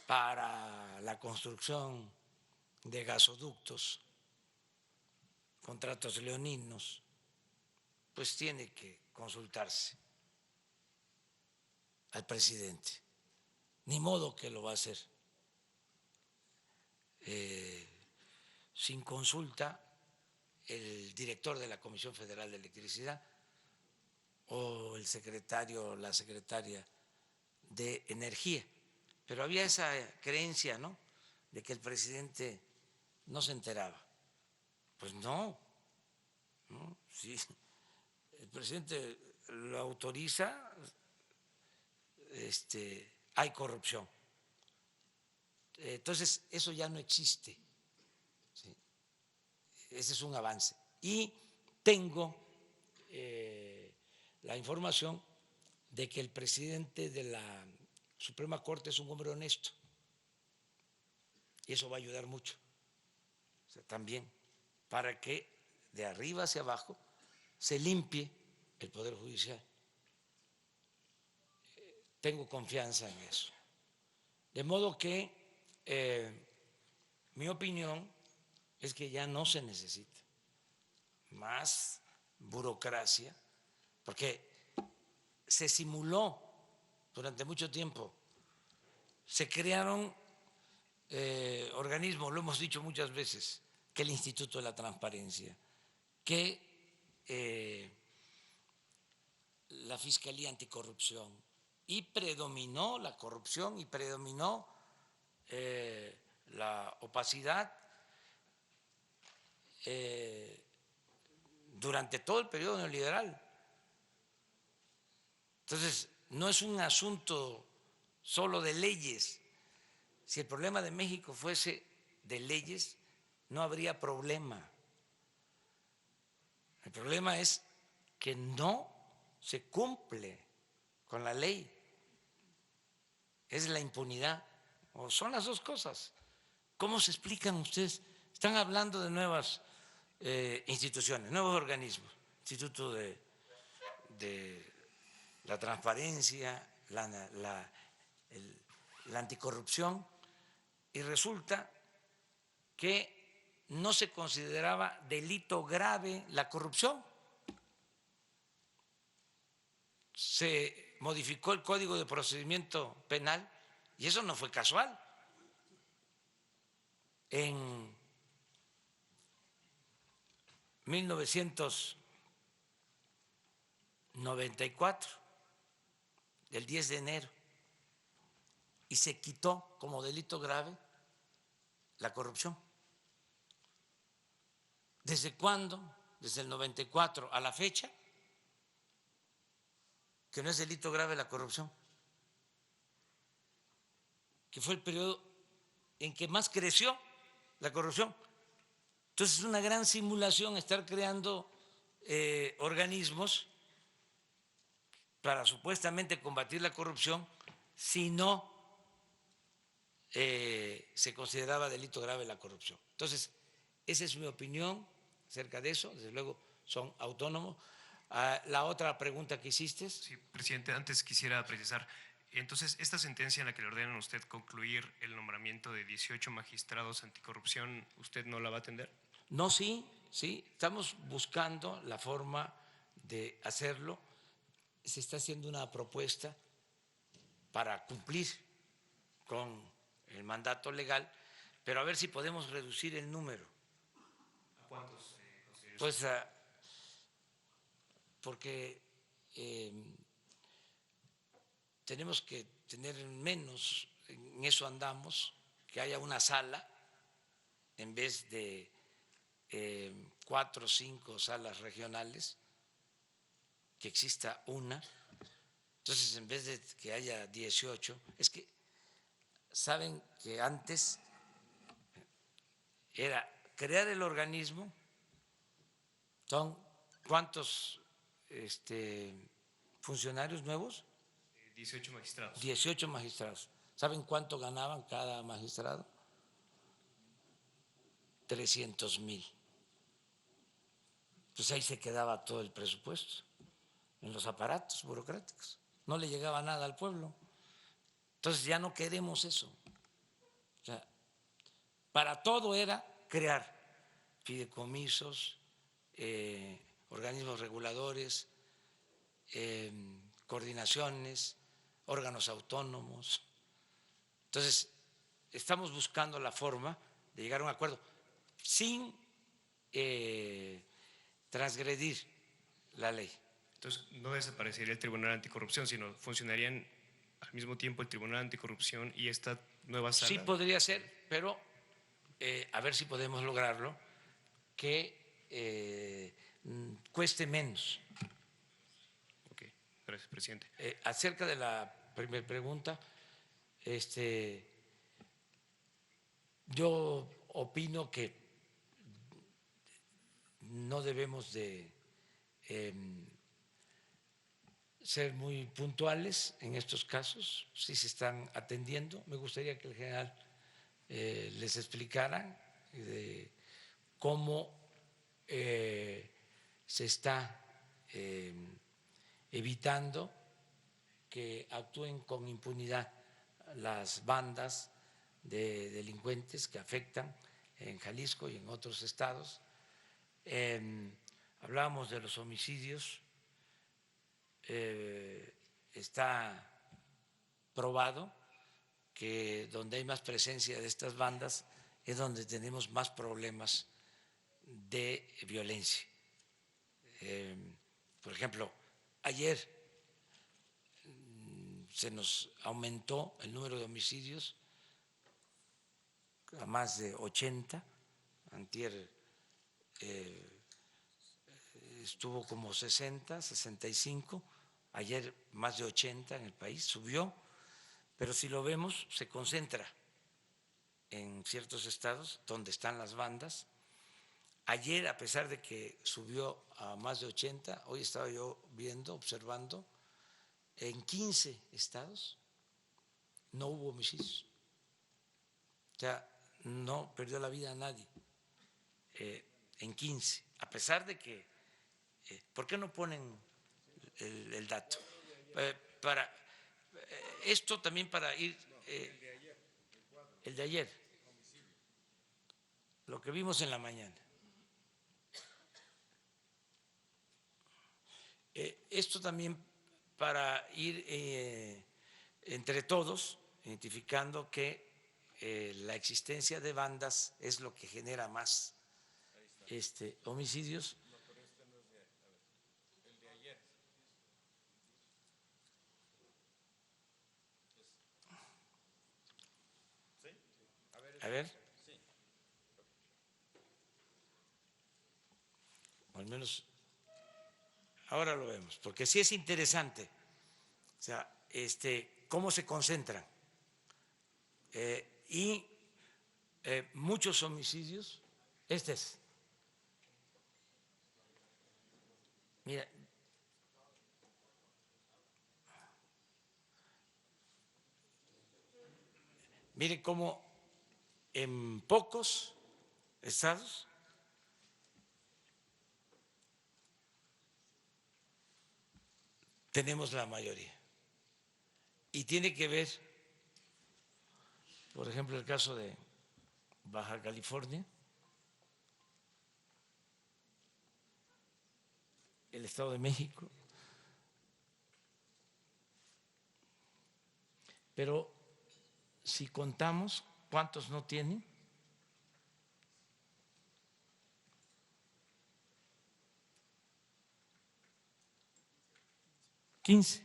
para la construcción de gasoductos, contratos leoninos, pues tiene que consultarse al presidente. Ni modo que lo va a hacer sin consulta el director de la Comisión Federal de Electricidad o el secretario o la secretaria de Energía. Pero había esa creencia, ¿no?, de que el presidente no se enteraba. Pues no, si el presidente lo autoriza, hay corrupción. Entonces, eso ya no existe. ¿Sí? Ese es un avance. Y tengo la información de que el presidente de la Suprema Corte es un hombre honesto. Y eso va a ayudar mucho, o sea, también, para que de arriba hacia abajo se limpie el Poder Judicial. Tengo confianza en eso. De modo que mi opinión es que ya no se necesita más burocracia, porque se simuló durante mucho tiempo, se crearon organismos, lo hemos dicho muchas veces, que el Instituto de la Transparencia, que la Fiscalía Anticorrupción, y predominó la corrupción y predominó la opacidad durante todo el periodo neoliberal. Entonces, no es un asunto solo de leyes, Si el problema de México fuese de leyes, no habría problema. El problema es que no se cumple con la ley. Es la impunidad, o son las dos cosas. ¿Cómo se explican ustedes? Están hablando de nuevas instituciones, nuevos organismos, Instituto de la Transparencia, la anticorrupción, y resulta que no se consideraba delito grave la corrupción. Se modificó el Código de Procedimiento Penal y eso no fue casual. En 1994, el 10 de enero, y se quitó como delito grave la corrupción. ¿Desde cuándo? Desde el 94 a la fecha, que no es delito grave la corrupción, que fue el periodo en que más creció la corrupción. Entonces es una gran simulación estar creando organismos para supuestamente combatir la corrupción si no se consideraba delito grave la corrupción. Entonces, esa es mi opinión acerca de eso. Desde luego son autónomos. La otra pregunta que hiciste. Sí, presidente, antes quisiera precisar. Entonces, esta sentencia en la que le ordenan a usted concluir el nombramiento de 18 magistrados anticorrupción, ¿usted no la va a atender? No, sí, estamos buscando la forma de hacerlo. Se está haciendo una propuesta para cumplir con el mandato legal, pero a ver si podemos reducir el número. ¿A cuántos? Pues porque tenemos que tener menos, en eso andamos, que haya una sala en vez de 4 o 5 salas regionales, que exista una. Entonces, en vez de que haya 18, es que saben que antes era crear el organismo. ¿Son cuántos funcionarios nuevos? 18 magistrados. 18 magistrados. ¿Saben cuánto ganaban cada magistrado? 300,000. Pues ahí se quedaba todo el presupuesto, en los aparatos burocráticos. No le llegaba nada al pueblo. Entonces ya no queremos eso. O sea, para todo era crear fideicomisos, organismos reguladores, coordinaciones, órganos autónomos. Entonces, estamos buscando la forma de llegar a un acuerdo sin transgredir la ley. Entonces, no desaparecería el Tribunal Anticorrupción, sino funcionarían al mismo tiempo el Tribunal Anticorrupción y esta nueva sala. Sí podría ser, pero a ver si podemos lograrlo, que cueste menos. Ok, gracias, presidente. Acerca de la primera pregunta, yo opino que no debemos de ser muy puntuales en estos casos, si se están atendiendo. Me gustaría que el general les explicara de cómo se está evitando que actúen con impunidad las bandas de delincuentes que afectan en Jalisco y en otros estados. Hablábamos de los homicidios. Está probado que donde hay más presencia de estas bandas es donde tenemos más problemas de violencia. Por ejemplo, ayer se nos aumentó el número de homicidios a más de 80. Antier estuvo como 60, 65, ayer más de 80 en el país, subió, pero si lo vemos se concentra en ciertos estados donde están las bandas. Ayer, a pesar de que subió a más de 80, hoy estaba yo viendo, observando, en 15 estados no hubo homicidios. O sea, no perdió la vida nadie en 15, a pesar de que… ¿por qué no ponen el dato? Esto también para ir… el de ayer, lo que vimos en la mañana. Esto también para ir entre todos identificando que la existencia de bandas es lo que genera más homicidios. A ver. O al menos ahora lo vemos, porque sí es interesante, o sea, cómo se concentran y muchos homicidios. Mira, miren cómo en pocos estados tenemos la mayoría. Y tiene que ver, por ejemplo, el caso de Baja California, el Estado de México, pero si contamos cuántos no tienen, $15.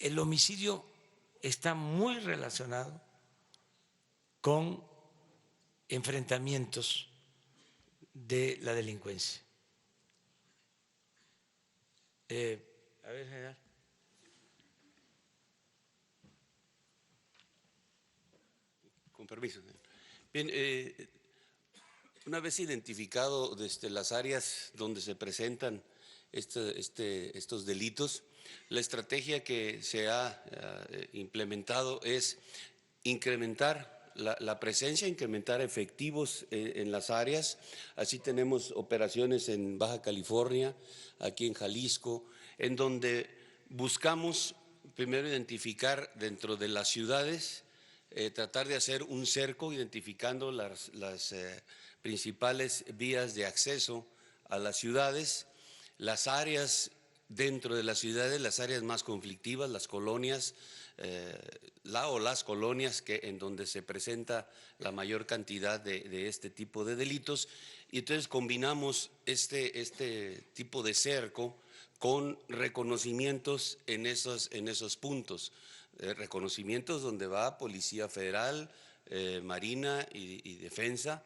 El homicidio está muy relacionado con enfrentamientos de la delincuencia. A ver, general. Con permiso. Bien, una vez identificado las áreas donde se presentan estos delitos, la estrategia que se ha implementado es incrementar la presencia, incrementar efectivos en las áreas. Así tenemos operaciones en Baja California, aquí en Jalisco, en donde buscamos primero identificar dentro de las ciudades, tratar de hacer un cerco identificando las principales vías de acceso a las ciudades, las áreas dentro de las ciudades, las áreas más conflictivas, las colonias, las colonias en donde se presenta la mayor cantidad de este tipo de delitos, y entonces combinamos este tipo de cerco con reconocimientos en esos puntos, reconocimientos donde va Policía Federal, Marina y Defensa,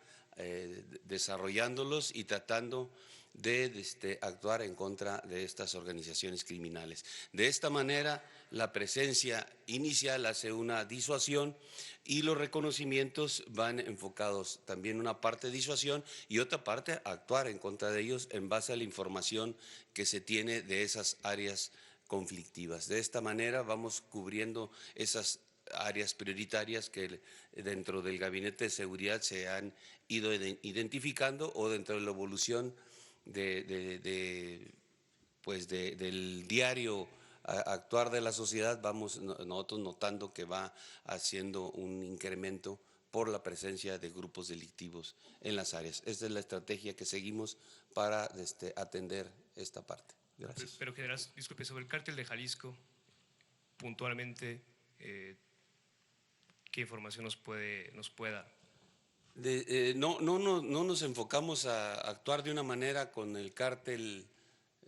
desarrollándolos y tratando de actuar en contra de estas organizaciones criminales. De esta manera, la presencia inicial hace una disuasión y los reconocimientos van enfocados también una parte de disuasión y otra parte a actuar en contra de ellos en base a la información que se tiene de esas áreas conflictivas. De esta manera vamos cubriendo esas áreas prioritarias que dentro del Gabinete de Seguridad se han ido identificando o dentro de la evolución del diario actuar de la sociedad, vamos nosotros notando que va haciendo un incremento por la presencia de grupos delictivos en las áreas. Esta es la estrategia que seguimos para atender esta parte. Gracias. Pero general, disculpe, sobre el cártel de Jalisco, puntualmente, ¿qué información nos pueda? No nos enfocamos a actuar de una manera con el cártel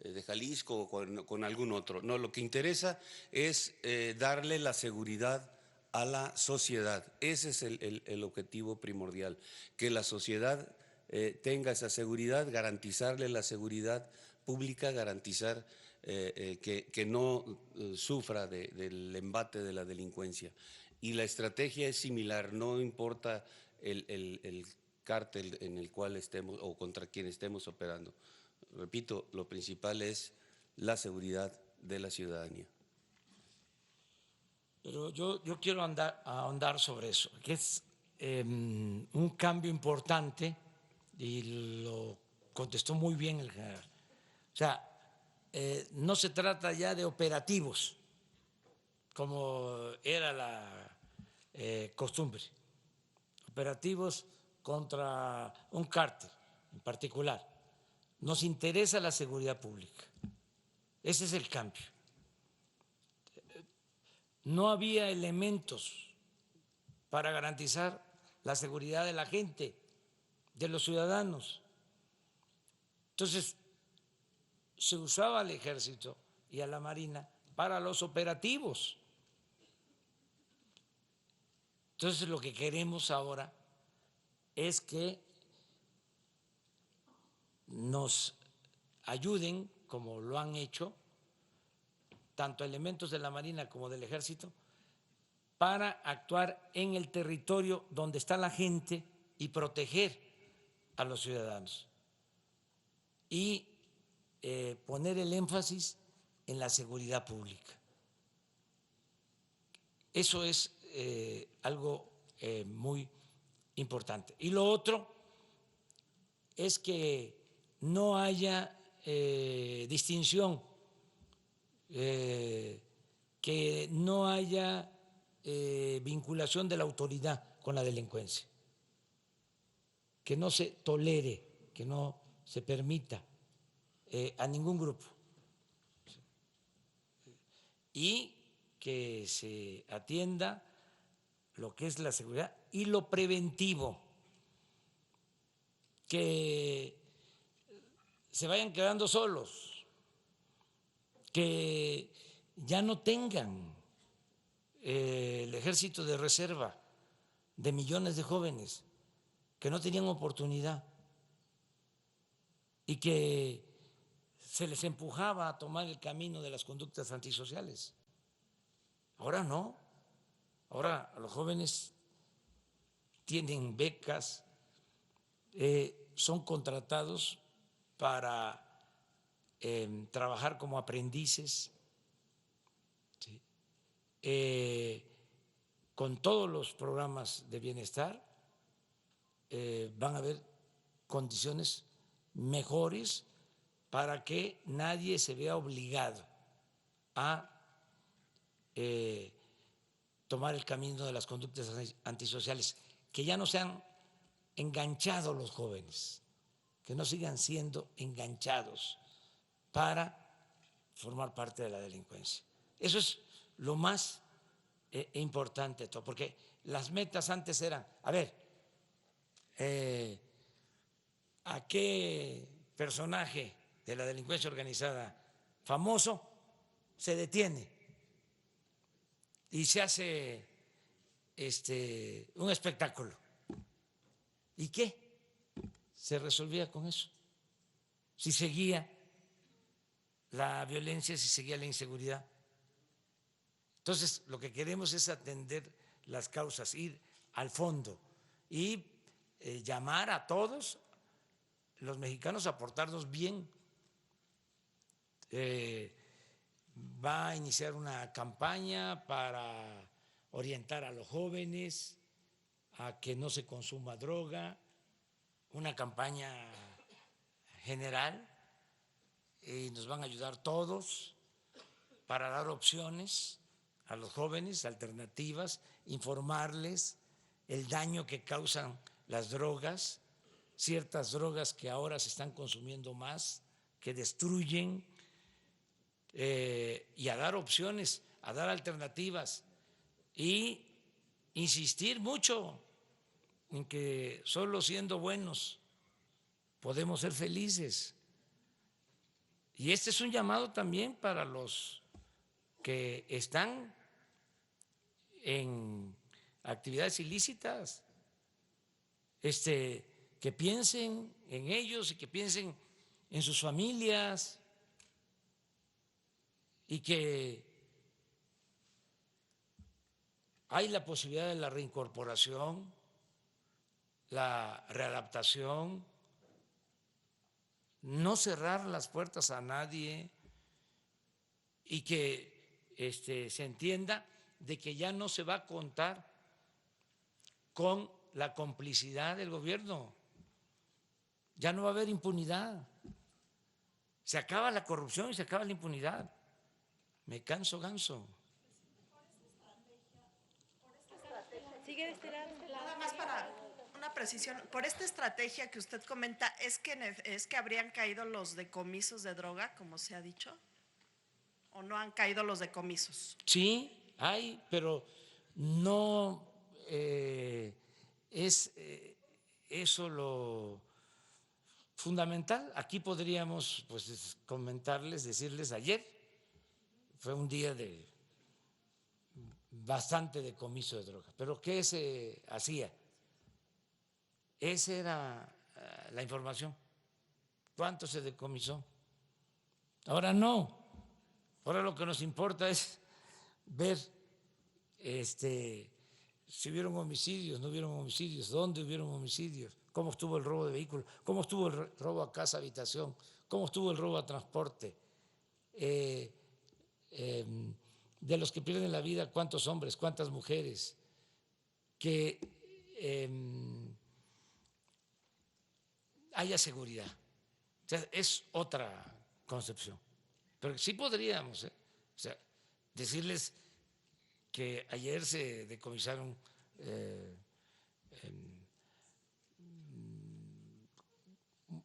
de Jalisco o con algún otro. No, lo que interesa es darle la seguridad a la sociedad. Ese es el objetivo primordial, que la sociedad tenga esa seguridad, garantizarle la seguridad pública, garantizar que no sufra del embate de la delincuencia. Y la estrategia es similar, no importa el cártel en el cual estemos o contra quien estemos operando. Repito, lo principal es la seguridad de la ciudadanía. Pero yo quiero ahondar sobre eso, que es un cambio importante y lo contestó muy bien el general. O sea, no se trata ya de operativos, como era la costumbre, operativos contra un cártel en particular. Nos interesa la seguridad pública. Ese es el cambio. No había elementos para garantizar la seguridad de la gente, de los ciudadanos. Entonces, se usaba al Ejército y a la Marina para los operativos. Entonces, lo que queremos ahora es que nos ayuden, como lo han hecho, tanto elementos de la Marina como del Ejército, para actuar en el territorio donde está la gente y proteger a los ciudadanos. Y poner el énfasis en la seguridad pública. Eso es algo muy importante. Y lo otro es que no haya distinción, que no haya vinculación de la autoridad con la delincuencia, que no se tolere, que no se permita a ningún grupo y que se atienda lo que es la seguridad y lo preventivo, que se vayan quedando solos, que ya no tengan el ejército de reserva de millones de jóvenes que no tenían oportunidad y que se les empujaba a tomar el camino de las conductas antisociales. Ahora no, ahora los jóvenes tienen becas, son contratados para trabajar como aprendices, ¿sí? Con todos los programas de bienestar van a haber condiciones mejores para que nadie se vea obligado a tomar el camino de las conductas antisociales, que ya no sean enganchados los jóvenes, que no sigan siendo enganchados para formar parte de la delincuencia. Eso es lo más importante de todo, porque las metas antes eran, a ver, ¿a qué personaje de la delincuencia organizada famoso se detiene y se hace un espectáculo? ¿Y qué? Se resolvía con eso. Si seguía la violencia, si seguía la inseguridad. Entonces, lo que queremos es atender las causas, ir al fondo y llamar a todos los mexicanos a portarnos bien. Va a iniciar una campaña para orientar a los jóvenes a que no se consuma droga, una campaña general, y nos van a ayudar todos para dar opciones a los jóvenes, alternativas, informarles el daño que causan las drogas, ciertas drogas que ahora se están consumiendo más, que destruyen, y a dar opciones, a dar alternativas y insistir mucho en que solo siendo buenos podemos ser felices. Y este es un llamado también para los que están en actividades ilícitas, que piensen en ellos y que piensen en sus familias y que hay la posibilidad de la reincorporación, la readaptación, no cerrar las puertas a nadie y que se entienda de que ya no se va a contar con la complicidad del gobierno, ya no va a haber impunidad, se acaba la corrupción y se acaba la impunidad. Me canso ganso. Nada más para una precisión, por esta estrategia que usted comenta, ¿es que habrían caído los decomisos de droga, como se ha dicho? ¿O no han caído los decomisos? Sí, hay, pero no es eso lo fundamental. Aquí podríamos pues comentarles, decirles, ayer fue un día de bastante decomiso de droga, pero ¿qué se hacía? Esa era la información. ¿Cuánto se decomisó? Ahora no. Ahora lo que nos importa es ver si hubieron homicidios, no hubieron homicidios, dónde hubieron homicidios, cómo estuvo el robo de vehículos, cómo estuvo el robo a casa, habitación, cómo estuvo el robo a transporte. De los que pierden la vida, cuántos hombres, cuántas mujeres, que haya seguridad. O sea, es otra concepción. Pero sí podríamos decirles que ayer se decomisaron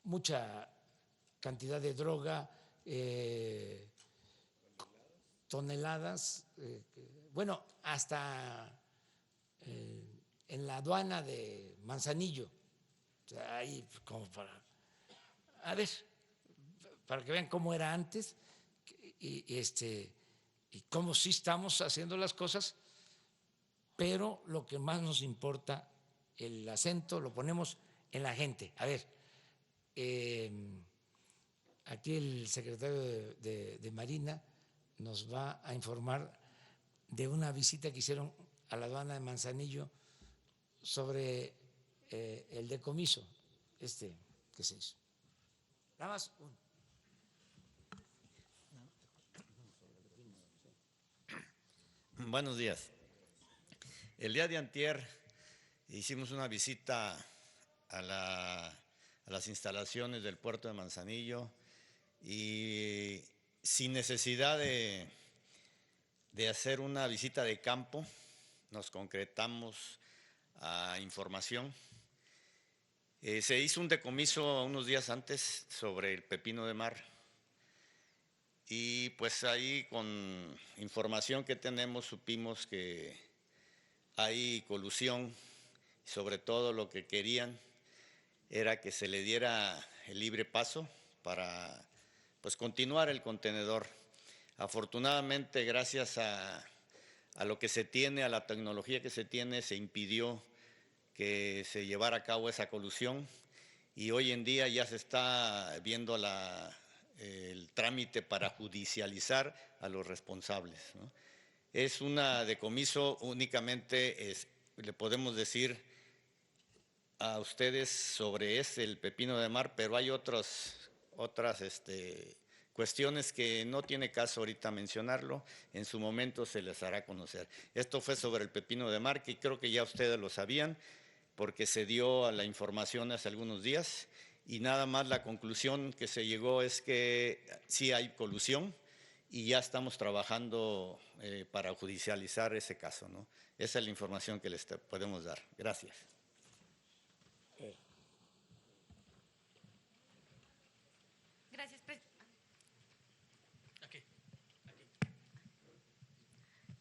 mucha cantidad de droga, toneladas, bueno, hasta en la aduana de Manzanillo. O sea, ahí como para que vean cómo era antes y cómo sí estamos haciendo las cosas, pero lo que más nos importa, el acento lo ponemos en la gente. A ver, aquí el secretario de Marina nos va a informar de una visita que hicieron a la aduana de Manzanillo sobre el decomiso que se hizo. Nada más uno. Buenos días. El día de antier hicimos una visita a las instalaciones del puerto de Manzanillo y sin necesidad de hacer una visita de campo, nos concretamos a información. Se hizo un decomiso unos días antes sobre el pepino de mar. Y pues ahí con información que tenemos supimos que hay colusión, sobre todo lo que querían era que se le diera el libre paso para pues continuar el contenedor. Afortunadamente, gracias a lo que se tiene, a la tecnología que se tiene, se impidió que se llevara a cabo esa colusión y hoy en día ya se está viendo el trámite para judicializar a los responsables, ¿no? Es una decomiso únicamente, le podemos decir a ustedes sobre el pepino de mar, pero hay otras cuestiones que no tiene caso ahorita mencionarlo, en su momento se les hará conocer. Esto fue sobre el pepino de mar, que creo que ya ustedes lo sabían, porque se dio a la información hace algunos días, y nada más la conclusión que se llegó es que sí hay colusión y ya estamos trabajando para judicializar ese caso, ¿no? Esa es la información que les podemos dar. Gracias.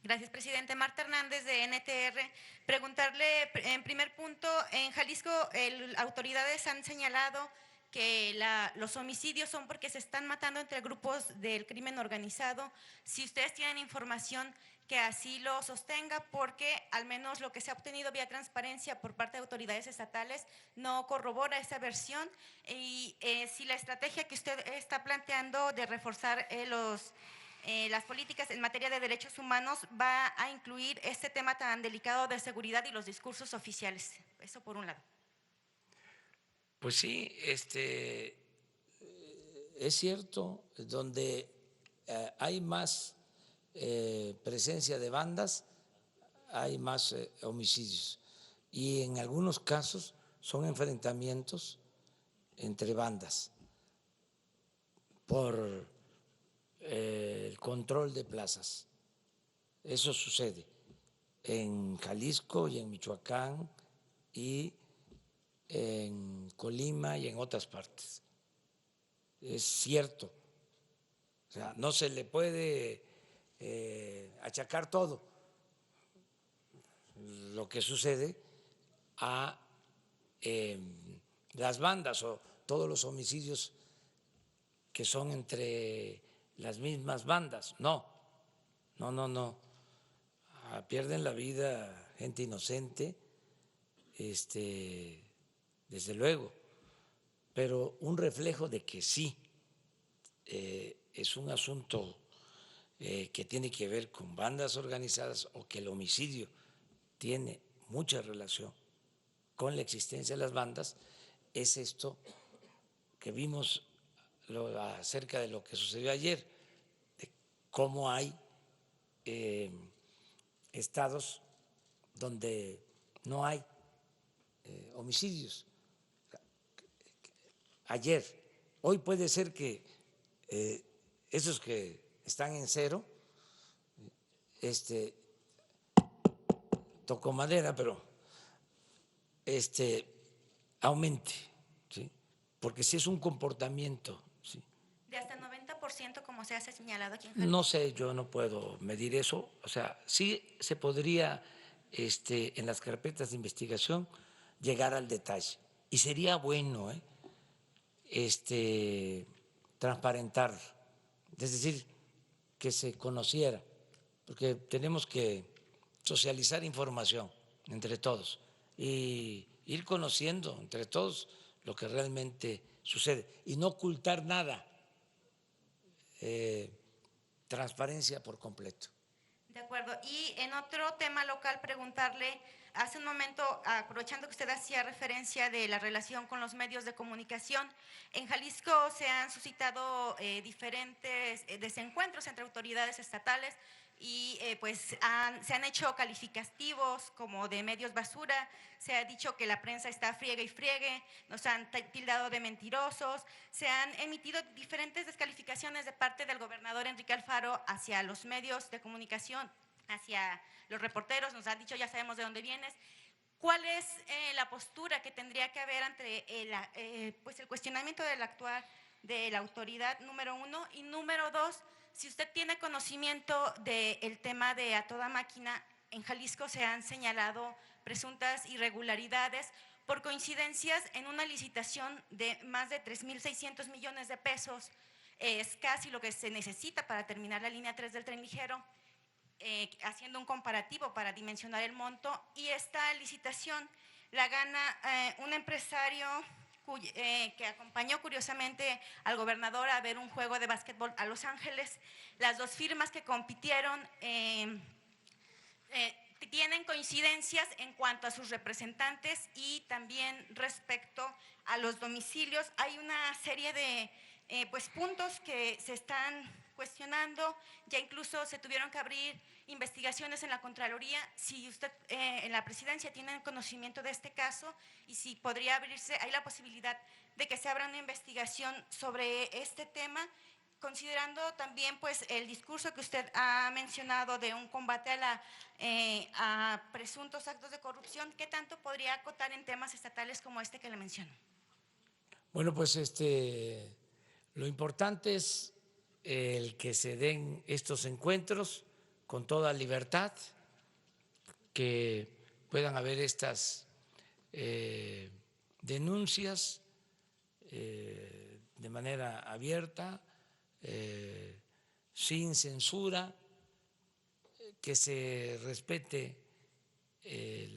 Gracias, presidente. Marta Hernández, de NTR. Preguntarle, en primer punto, en Jalisco, autoridades han señalado que los homicidios son porque se están matando entre grupos del crimen organizado. Si ustedes tienen información que así lo sostenga, porque al menos lo que se ha obtenido vía transparencia por parte de autoridades estatales no corrobora esa versión, y si la estrategia que usted está planteando de reforzar las políticas en materia de derechos humanos va a incluir este tema tan delicado de seguridad y los discursos oficiales. Eso por un lado. Pues sí, es cierto, donde hay más presencia de bandas, hay más homicidios. Y en algunos casos son enfrentamientos entre bandas por el control de plazas. Eso sucede en Jalisco y en Michoacán y en Colima y en otras partes. Es cierto. O sea, no se le puede achacar todo lo que sucede a las bandas o todos los homicidios que son entre las mismas bandas. No. Pierden la vida gente inocente, desde luego, pero un reflejo de que sí es un asunto que tiene que ver con bandas organizadas o que el homicidio tiene mucha relación con la existencia de las bandas, es esto que vimos acerca de lo que sucedió ayer, de cómo hay estados donde no hay homicidios. Ayer, hoy puede ser que esos que están en cero, toco madera, pero aumente, ¿sí? Porque si es un comportamiento, ¿sí? De hasta 90%, como se ha señalado aquí en Jalisco. No sé, yo no puedo medir eso. O sea, sí se podría en las carpetas de investigación llegar al detalle. Y sería bueno transparentar, es decir, que se conociera, porque tenemos que socializar información entre todos y ir conociendo entre todos lo que realmente sucede y no ocultar nada. Transparencia por completo. De acuerdo. Y en otro tema local, preguntarle, hace un momento, aprovechando que usted hacía referencia de la relación con los medios de comunicación, en Jalisco se han suscitado diferentes desencuentros entre autoridades estatales y pues se han hecho calificativos como de medios basura, se ha dicho que la prensa está friegue y friegue, nos han tildado de mentirosos, se han emitido diferentes descalificaciones de parte del gobernador Enrique Alfaro hacia los medios de comunicación, hacia los reporteros, nos han dicho ya sabemos de dónde vienes. ¿Cuál es la postura que tendría que haber ante pues el cuestionamiento del actual de la autoridad, número uno? Y número dos, si usted tiene conocimiento del tema de A Toda Máquina, en Jalisco se han señalado presuntas irregularidades por coincidencias en una licitación de más de 3.600 millones de pesos, es casi lo que se necesita para terminar la línea 3 del tren ligero, haciendo un comparativo para dimensionar el monto, y esta licitación la gana un empresario que acompañó curiosamente al gobernador a ver un juego de básquetbol a Los Ángeles. Las dos firmas que compitieron tienen coincidencias en cuanto a sus representantes y también respecto a los domicilios. Hay una serie de pues puntos que se están cuestionando, ya incluso se tuvieron que abrir investigaciones en la Contraloría. Si usted en la presidencia tiene conocimiento de este caso y si podría abrirse, hay la posibilidad de que se abra una investigación sobre este tema, considerando también pues el discurso que usted ha mencionado de un combate a presuntos actos de corrupción. ¿Qué tanto podría acotar en temas estatales como este que le menciono? Bueno, pues lo importante es el que se den estos encuentros con toda libertad, que puedan haber estas denuncias de manera abierta, sin censura, que se respete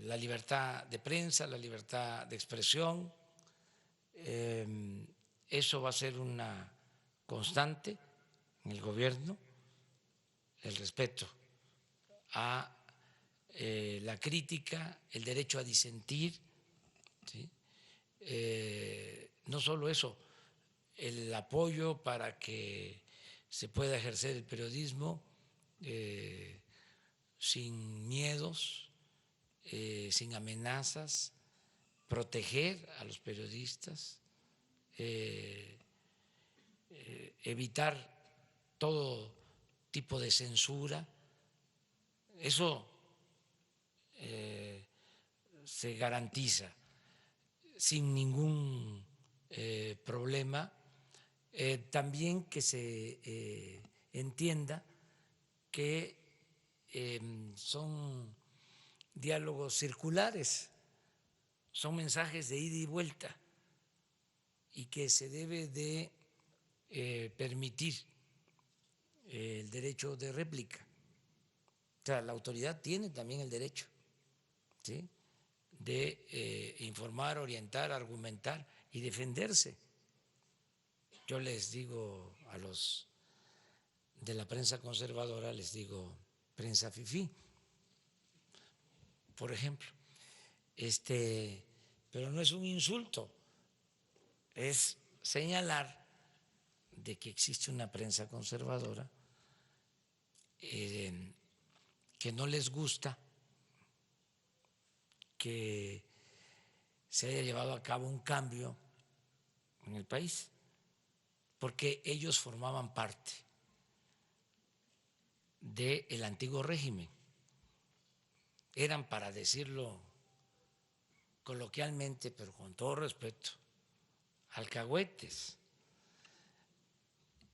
la libertad de prensa, la libertad de expresión. Eso va a ser una constante en el gobierno, el respeto a la crítica, el derecho a disentir, ¿sí? No solo eso, el apoyo para que se pueda ejercer el periodismo sin miedos, sin amenazas, proteger a los periodistas, evitar todo tipo de censura. Eso se garantiza sin ningún problema. También que se entienda que son diálogos circulares, son mensajes de ida y vuelta y que se debe de permitir el derecho de réplica. O sea, la autoridad tiene también el derecho, ¿sí?, de informar, orientar, argumentar y defenderse. Yo les digo a los de la prensa conservadora, les digo prensa fifí, por ejemplo. Pero no es un insulto, es señalar de que existe una prensa conservadora que no les gusta que se haya llevado a cabo un cambio en el país, porque ellos formaban parte del antiguo régimen. Eran, para decirlo coloquialmente, pero con todo respeto, alcahuetes.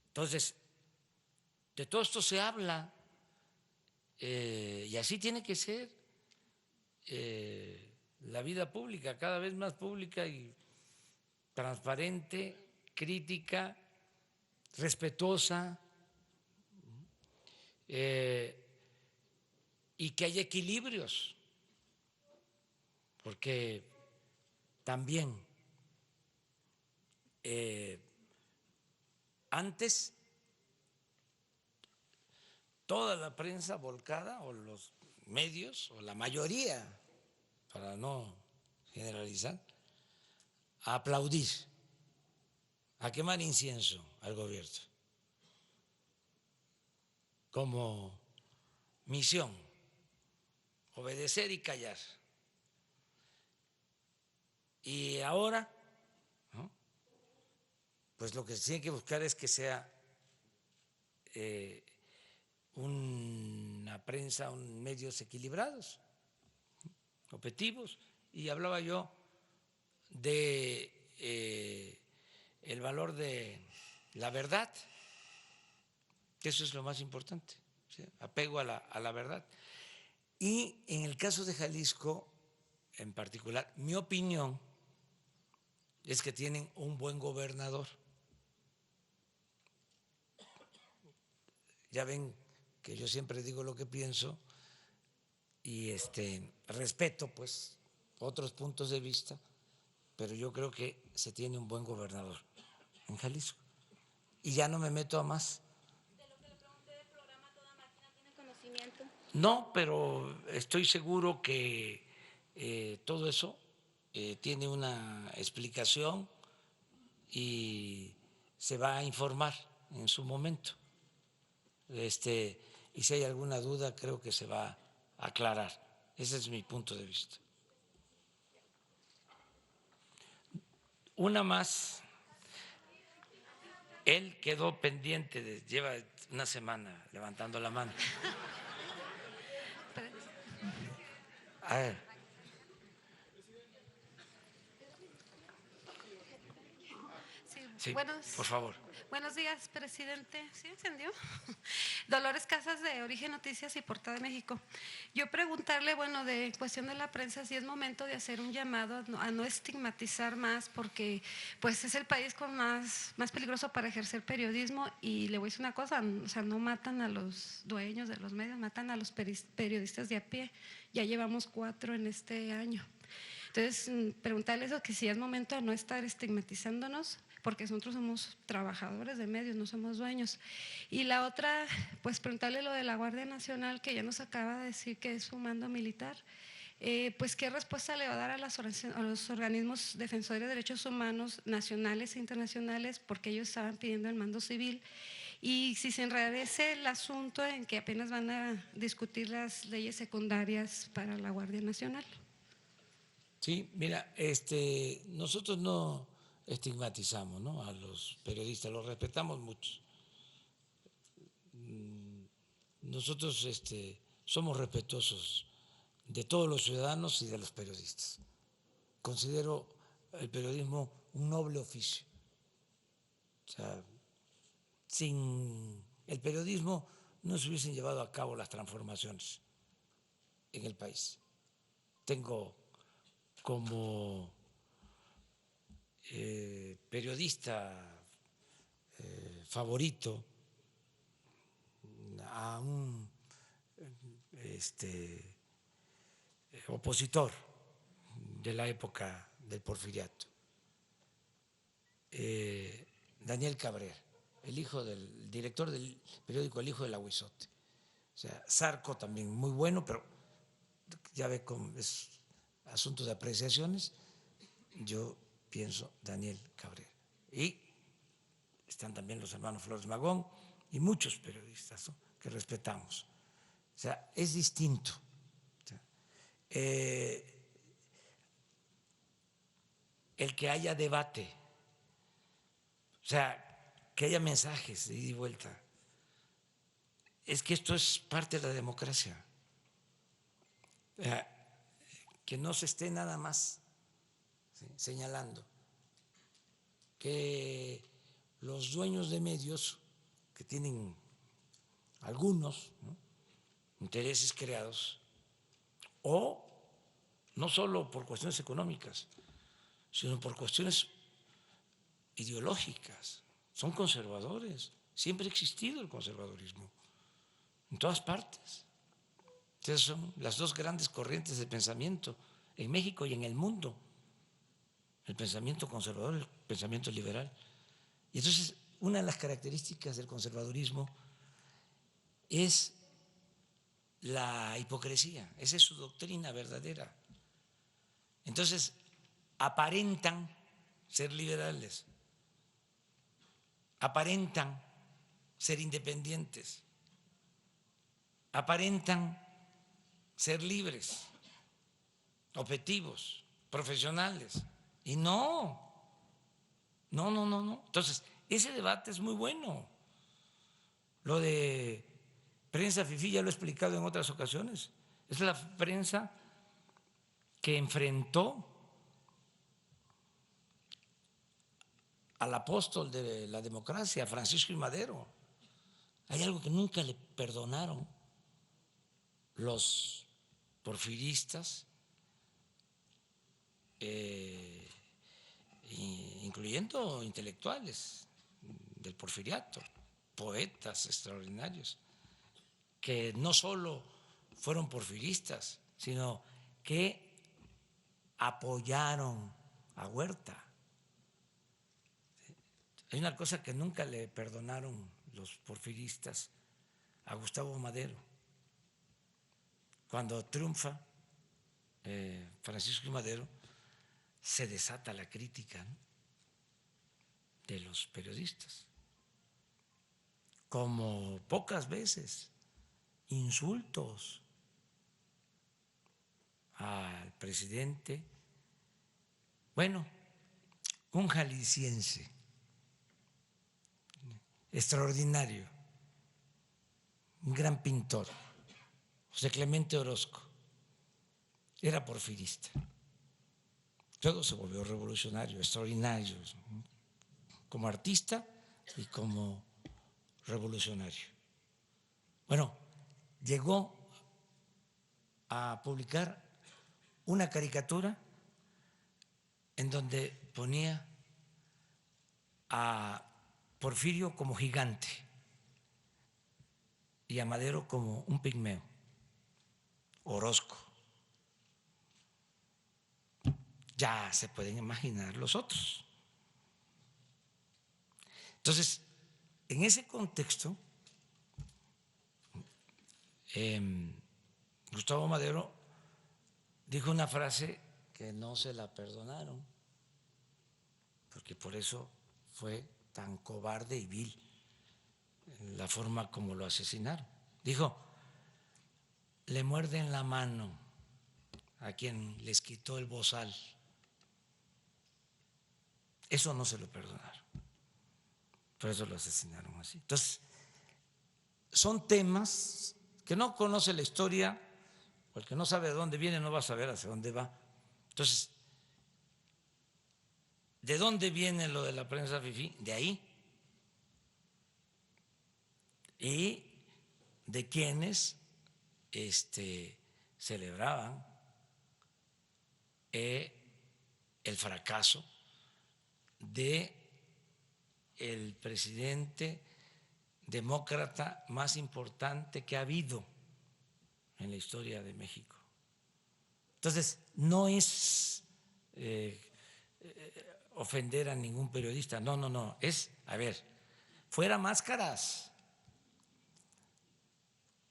Entonces, de todo esto se habla y así tiene que ser la vida pública, cada vez más pública y transparente, crítica, respetuosa, y que haya equilibrios, porque también antes toda la prensa volcada, o los medios, o la mayoría, para no generalizar, a aplaudir, a quemar incienso al gobierno como misión, obedecer y callar. Y ahora, ¿no?, pues lo que se tiene que buscar es que sea una prensa, medios equilibrados, objetivos. Y hablaba yo de el valor de la verdad, que eso es lo más importante, ¿sí?, apego a la verdad. Y en el caso de Jalisco, en particular, mi opinión es que tienen un buen gobernador. Ya ven que yo siempre digo lo que pienso y respeto pues otros puntos de vista, pero yo creo que se tiene un buen gobernador en Jalisco. Y ya no me meto a más. De lo que le pregunté del programa Toda Máquina, ¿tiene conocimiento? No, pero estoy seguro que todo eso tiene una explicación y se va a informar en su momento. Y si hay alguna duda, creo que se va a aclarar. Ese es mi punto de vista. Una más. Él quedó pendiente, lleva una semana levantando la mano. A ver. Sí, por favor. Buenos días, presidente. ¿Sí encendió? Dolores Casas, de Origen Noticias y Portada de México. Yo preguntarle, bueno, de cuestión de la prensa, si es momento de hacer un llamado a no estigmatizar más, porque pues es el país con más peligroso para ejercer periodismo, y le voy a decir una cosa, o sea, no matan a los dueños de los medios, matan a los periodistas de a pie. Ya llevamos 4 en este año. Entonces, preguntarle eso, que si es momento de no estar estigmatizándonos, porque nosotros somos trabajadores de medios, no somos dueños. Y la otra, pues preguntarle lo de la Guardia Nacional, que ya nos acaba de decir que es un mando militar. Pues qué respuesta le va a dar a los organismos defensores de derechos humanos nacionales e internacionales, porque ellos estaban pidiendo el mando civil. Y si se enrarece el asunto en que apenas van a discutir las leyes secundarias para la Guardia Nacional. Sí, mira, nosotros no estigmatizamos, ¿no?, a los periodistas, los respetamos mucho. Nosotros somos respetuosos de todos los ciudadanos y de los periodistas. Considero el periodismo un noble oficio. O sea, sin el periodismo no se hubiesen llevado a cabo las transformaciones en el país. Tengo como periodista favorito a un opositor de la época del Porfiriato, Daniel Cabrera, el hijo del director del periódico El Hijo del Ahuizote. O sea, Zarco también muy bueno, pero ya ve cómo es asunto de apreciaciones. Yo pienso Daniel Cabrera. Y están también los hermanos Flores Magón y muchos periodistas, ¿no?, que respetamos. O sea, es distinto. O sea, el que haya debate, o sea, que haya mensajes de ida y vuelta, es que esto es parte de la democracia. O sea, que no se esté nada más, ¿sí?, señalando que los dueños de medios, que tienen algunos, ¿no?, intereses creados, o no solo por cuestiones económicas, sino por cuestiones ideológicas, son conservadores. Siempre ha existido el conservadurismo en todas partes. Esas son las dos grandes corrientes de pensamiento en México y en el mundo: el pensamiento conservador y el pensamiento liberal. Y entonces, una de las características del conservadurismo es la hipocresía. Esa es su doctrina verdadera. Entonces, aparentan ser liberales, aparentan ser independientes, aparentan ser libres, objetivos, profesionales. Y no. Entonces, ese debate es muy bueno. Lo de prensa fifí ya lo he explicado en otras ocasiones. Es la prensa que enfrentó al apóstol de la democracia, Francisco I. Madero. Hay algo que nunca le perdonaron los porfiristas, incluyendo intelectuales del porfiriato, poetas extraordinarios, que no solo fueron porfiristas, sino que apoyaron a Huerta. Hay una cosa que nunca le perdonaron los porfiristas a Gustavo Madero. Cuando triunfa Francisco I. Madero, se desata la crítica, ¿no?, de los periodistas, como pocas veces, insultos al presidente. Bueno, un jalisciense extraordinario, un gran pintor, José Clemente Orozco, era porfirista. Luego se volvió revolucionario, extraordinario. Como artista y como revolucionario. Bueno, llegó a publicar una caricatura en donde ponía a Porfirio como gigante y a Madero como un pigmeo, Orozco. Ya se pueden imaginar los otros. Entonces, en ese contexto, Gustavo Madero dijo una frase que no se la perdonaron, porque por eso fue tan cobarde y vil la forma como lo asesinaron. Dijo, le muerden la mano a quien les quitó el bozal. Eso no se lo perdonaron. Por eso lo asesinaron así. Entonces, son temas que no conoce la historia, o el que no sabe de dónde viene no va a saber hacia dónde va. Entonces, ¿de dónde viene lo de la prensa fifí? De ahí. Y de quienes celebraban el fracaso de el presidente demócrata más importante que ha habido en la historia de México. Entonces, no es ofender a ningún periodista, no, es, a ver, fuera máscaras.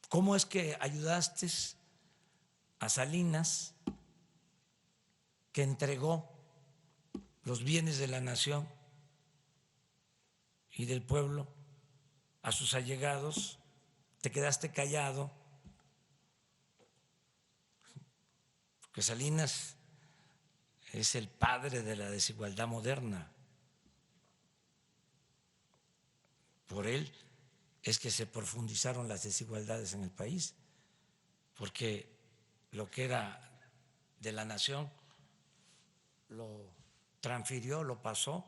¿Cómo es que ayudaste a Salinas, que entregó los bienes de la nación y del pueblo a sus allegados? Te quedaste callado, porque Salinas es el padre de la desigualdad moderna. Por él es que se profundizaron las desigualdades en el país, porque lo que era de la nación lo transfirió, lo pasó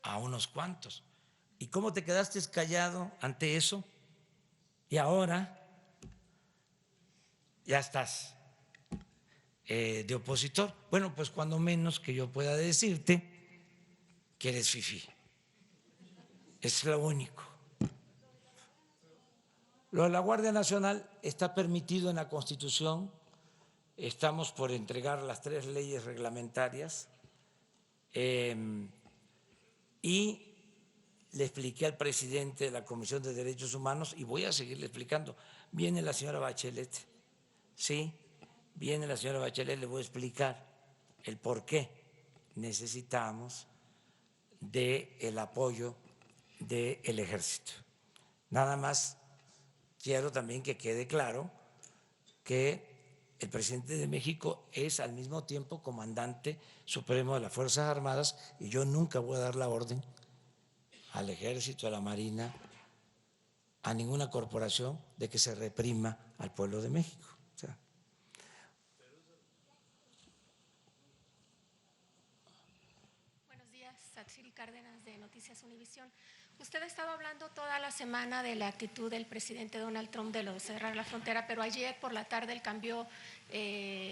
a unos cuantos. ¿Y cómo te quedaste callado ante eso? Y ahora ya estás de opositor. Bueno, pues cuando menos que yo pueda decirte que eres fifí. Es lo único. Lo de la Guardia Nacional está permitido en la Constitución. Estamos por entregar las 3 leyes reglamentarias y le expliqué al presidente de la Comisión de Derechos Humanos y voy a seguirle explicando. Viene la señora Bachelet, sí, viene la señora Bachelet, le voy a explicar el por qué necesitamos del apoyo del Ejército. Nada más quiero también que quede claro que el presidente de México es al mismo tiempo comandante supremo de las Fuerzas Armadas y yo nunca voy a dar la orden al Ejército, a la Marina, a ninguna corporación de que se reprima al pueblo de México. O sea, buenos días, Satsiri Cárdenas de Noticias Univisión. Usted ha estado hablando toda la semana de la actitud del presidente Donald Trump de lo de cerrar la frontera, pero ayer por la tarde él cambió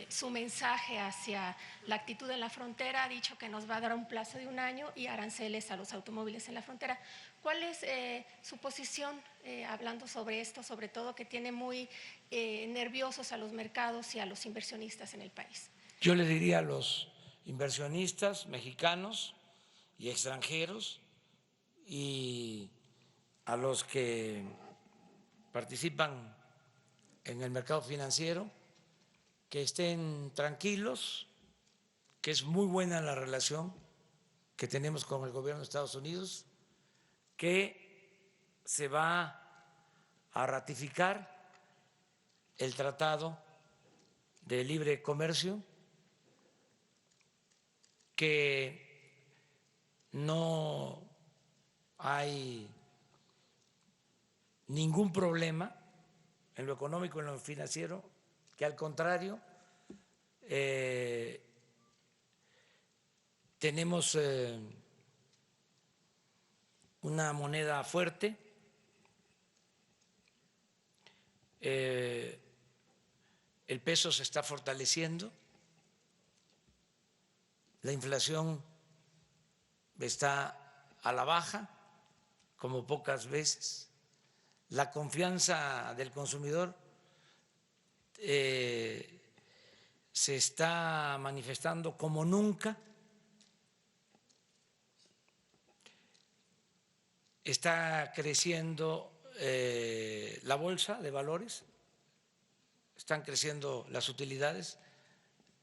su mensaje hacia la actitud en la frontera, ha dicho que nos va a dar un plazo de 1 año y aranceles a los automóviles en la frontera. ¿Cuál es su posición hablando sobre esto, sobre todo que tiene muy nerviosos a los mercados y a los inversionistas en el país? yo le diría a los inversionistas mexicanos y extranjeros y a los que participan en el mercado financiero que estén tranquilos, que es muy buena la relación que tenemos con el gobierno de Estados Unidos, que se va a ratificar el Tratado de Libre Comercio, que no hay ningún problema en lo económico y en lo financiero, que al contrario tenemos una moneda fuerte. El peso se está fortaleciendo. La inflación está a la baja, como pocas veces. La confianza del consumidor se está manifestando como nunca. Está creciendo la bolsa de valores, están creciendo las utilidades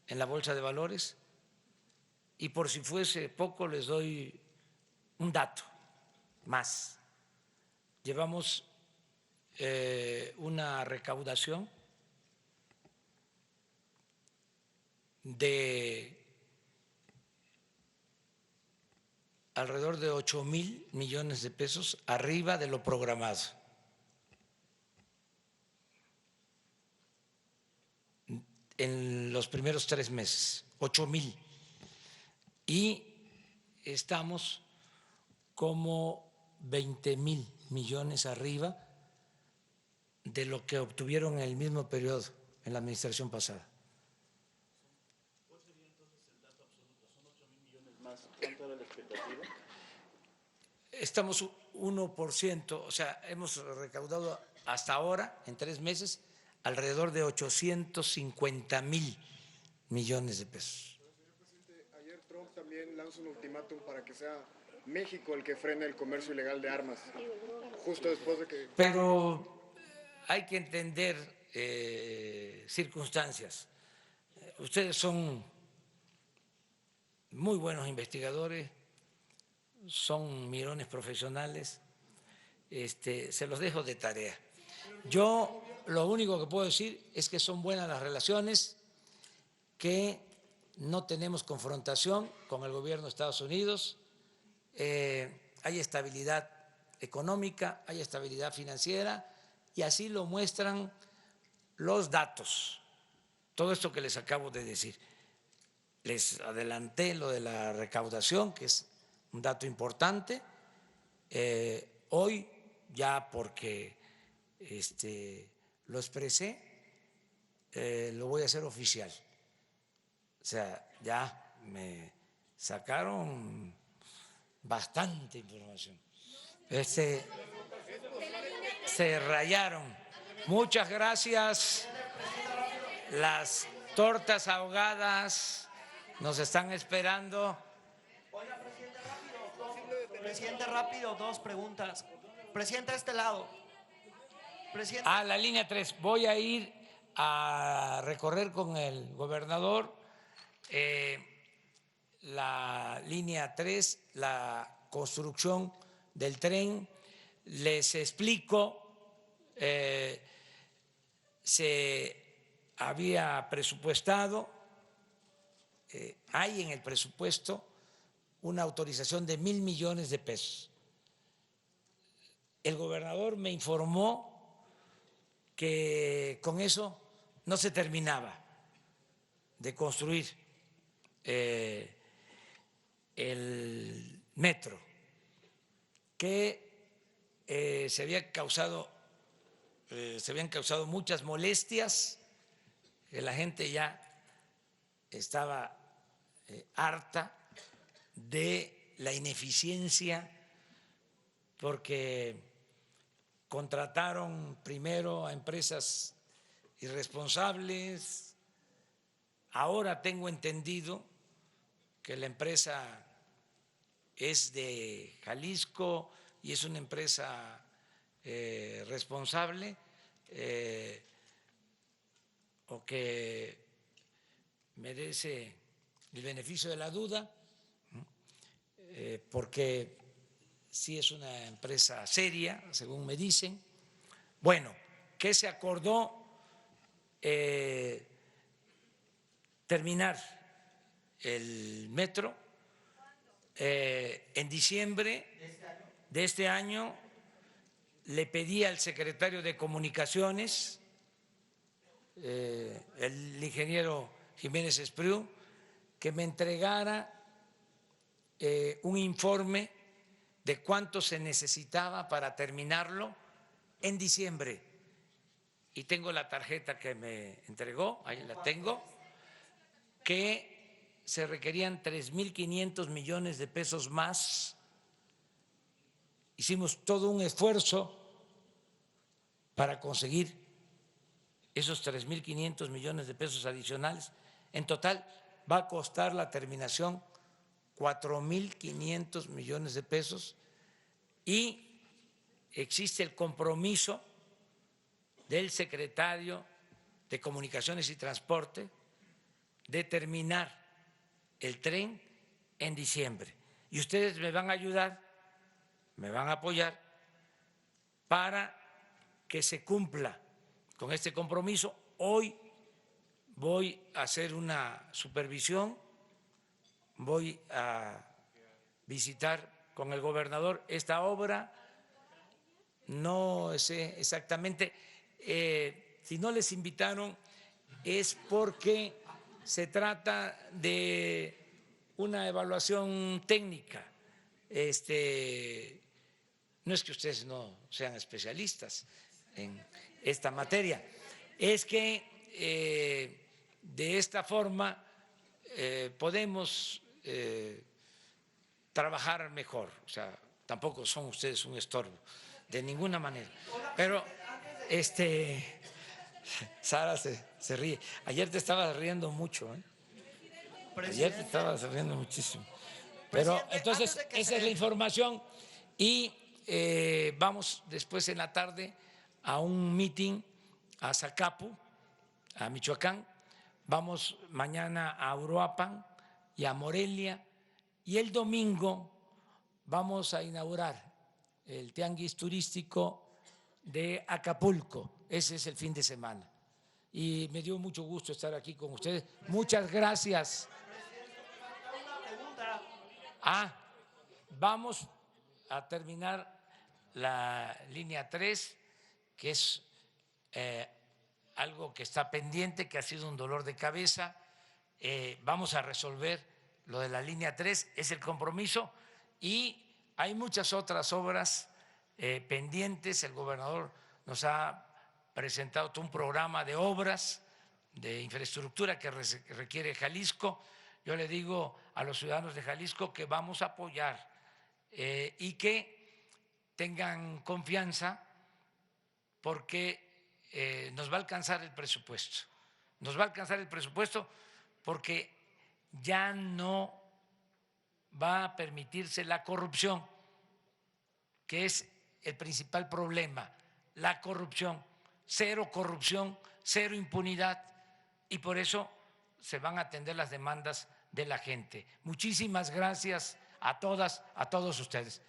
en la bolsa de valores. Y por si fuese poco, les doy un dato más. Llevamos una recaudación de alrededor de 8,000 millones de pesos arriba de lo programado. En los primeros 3 meses, 8,000. Y estamos como 20,000 millones arriba de lo que obtuvieron en el mismo periodo en la administración pasada. ¿Cuál sería entonces el dato absoluto? ¿Son 8,000 millones más? ¿Cuánto era la expectativa? Estamos 1%, o sea, hemos recaudado hasta ahora, en 3 meses, alrededor de 850,000 millones de pesos. Señor presidente, ayer Trump también lanza un ultimátum para que sea México el que frene el comercio ilegal de armas, justo después de que... Pero hay que entender circunstancias. Ustedes son muy buenos investigadores, son mirones profesionales, se los dejo de tarea. Yo lo único que puedo decir es que son buenas las relaciones, que no tenemos confrontación con el gobierno de Estados Unidos, hay estabilidad económica, hay estabilidad financiera y así lo muestran los datos. Todo esto que les acabo de decir. Les adelanté lo de la recaudación, que es un dato importante. Hoy, ya porque lo expresé, lo voy a hacer oficial. O sea, ya me sacaron bastante información. Se rayaron. Muchas gracias. Las tortas ahogadas nos están esperando. Oiga, presidente, rápido, 2 preguntas. Presidente, a este lado. Presidente. La línea 3. Voy a ir a recorrer con el gobernador la línea 3, la construcción del tren. Les explico, se había presupuestado, hay en el presupuesto una autorización de 1,000 millones de pesos. El gobernador me informó que con eso no se terminaba de construir el metro, que se habían causado muchas molestias, que la gente ya estaba harta de la ineficiencia, porque contrataron primero a empresas irresponsables. Ahora tengo entendido que la empresa es de Jalisco y es una empresa responsable, o que merece el beneficio de la duda, porque sí es una empresa seria, según me dicen. Bueno, ¿qué se acordó? Terminar el metro en diciembre de este año. Le pedí al secretario de Comunicaciones, el ingeniero Jiménez Espriu, que me entregara un informe de cuánto se necesitaba para terminarlo en diciembre. Y tengo la tarjeta que me entregó, ahí la tengo, que se requerían 3.500 millones de pesos más. Hicimos todo un esfuerzo para conseguir esos 3.500 millones de pesos adicionales. En total va a costar la terminación 4.500 millones de pesos y existe el compromiso del secretario de Comunicaciones y Transporte de terminar el tren en diciembre. Y ustedes me van a ayudar, me van a apoyar para que se cumpla con este compromiso. Hoy voy a hacer una supervisión, voy a visitar con el gobernador esta obra. No sé exactamente, si no les invitaron es porque se trata de una evaluación técnica. No es que ustedes no sean especialistas en esta materia, es que de esta forma podemos trabajar mejor. O sea, tampoco son ustedes un estorbo, de ninguna manera. Pero Sara se ríe. Ayer te estabas riendo mucho, ¿eh? Ayer te estabas riendo muchísimo. Pero entonces esa es la información y vamos después en la tarde a un meeting a Zacapu, a Michoacán. Vamos mañana a Uruapan y a Morelia y el domingo vamos a inaugurar el tianguis turístico de Acapulco. Ese es el fin de semana. Y me dio mucho gusto estar aquí con ustedes. Muchas gracias. Vamos a terminar la línea 3, que es algo que está pendiente, que ha sido un dolor de cabeza. Vamos a resolver lo de la línea 3, es el compromiso. Y hay muchas otras obras pendientes. El gobernador nos ha presentado todo un programa de obras de infraestructura que requiere Jalisco. Yo le digo a los ciudadanos de Jalisco que vamos a apoyar y que tengan confianza porque nos va a alcanzar el presupuesto. Nos va a alcanzar el presupuesto porque ya no va a permitirse la corrupción, que es el principal problema, la corrupción. Cero corrupción, cero impunidad, y por eso se van a atender las demandas de la gente. Muchísimas gracias a todas, a todos ustedes.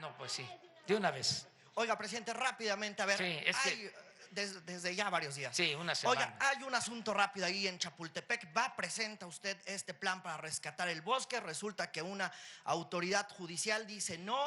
No, pues sí, de una vez. Oiga, presidente, rápidamente, a ver, Sí, es que desde ya varios días. Sí, una semana. Oiga, hay un asunto rápido ahí en Chapultepec. Presenta usted este plan para rescatar el bosque. Resulta que una autoridad judicial dice no,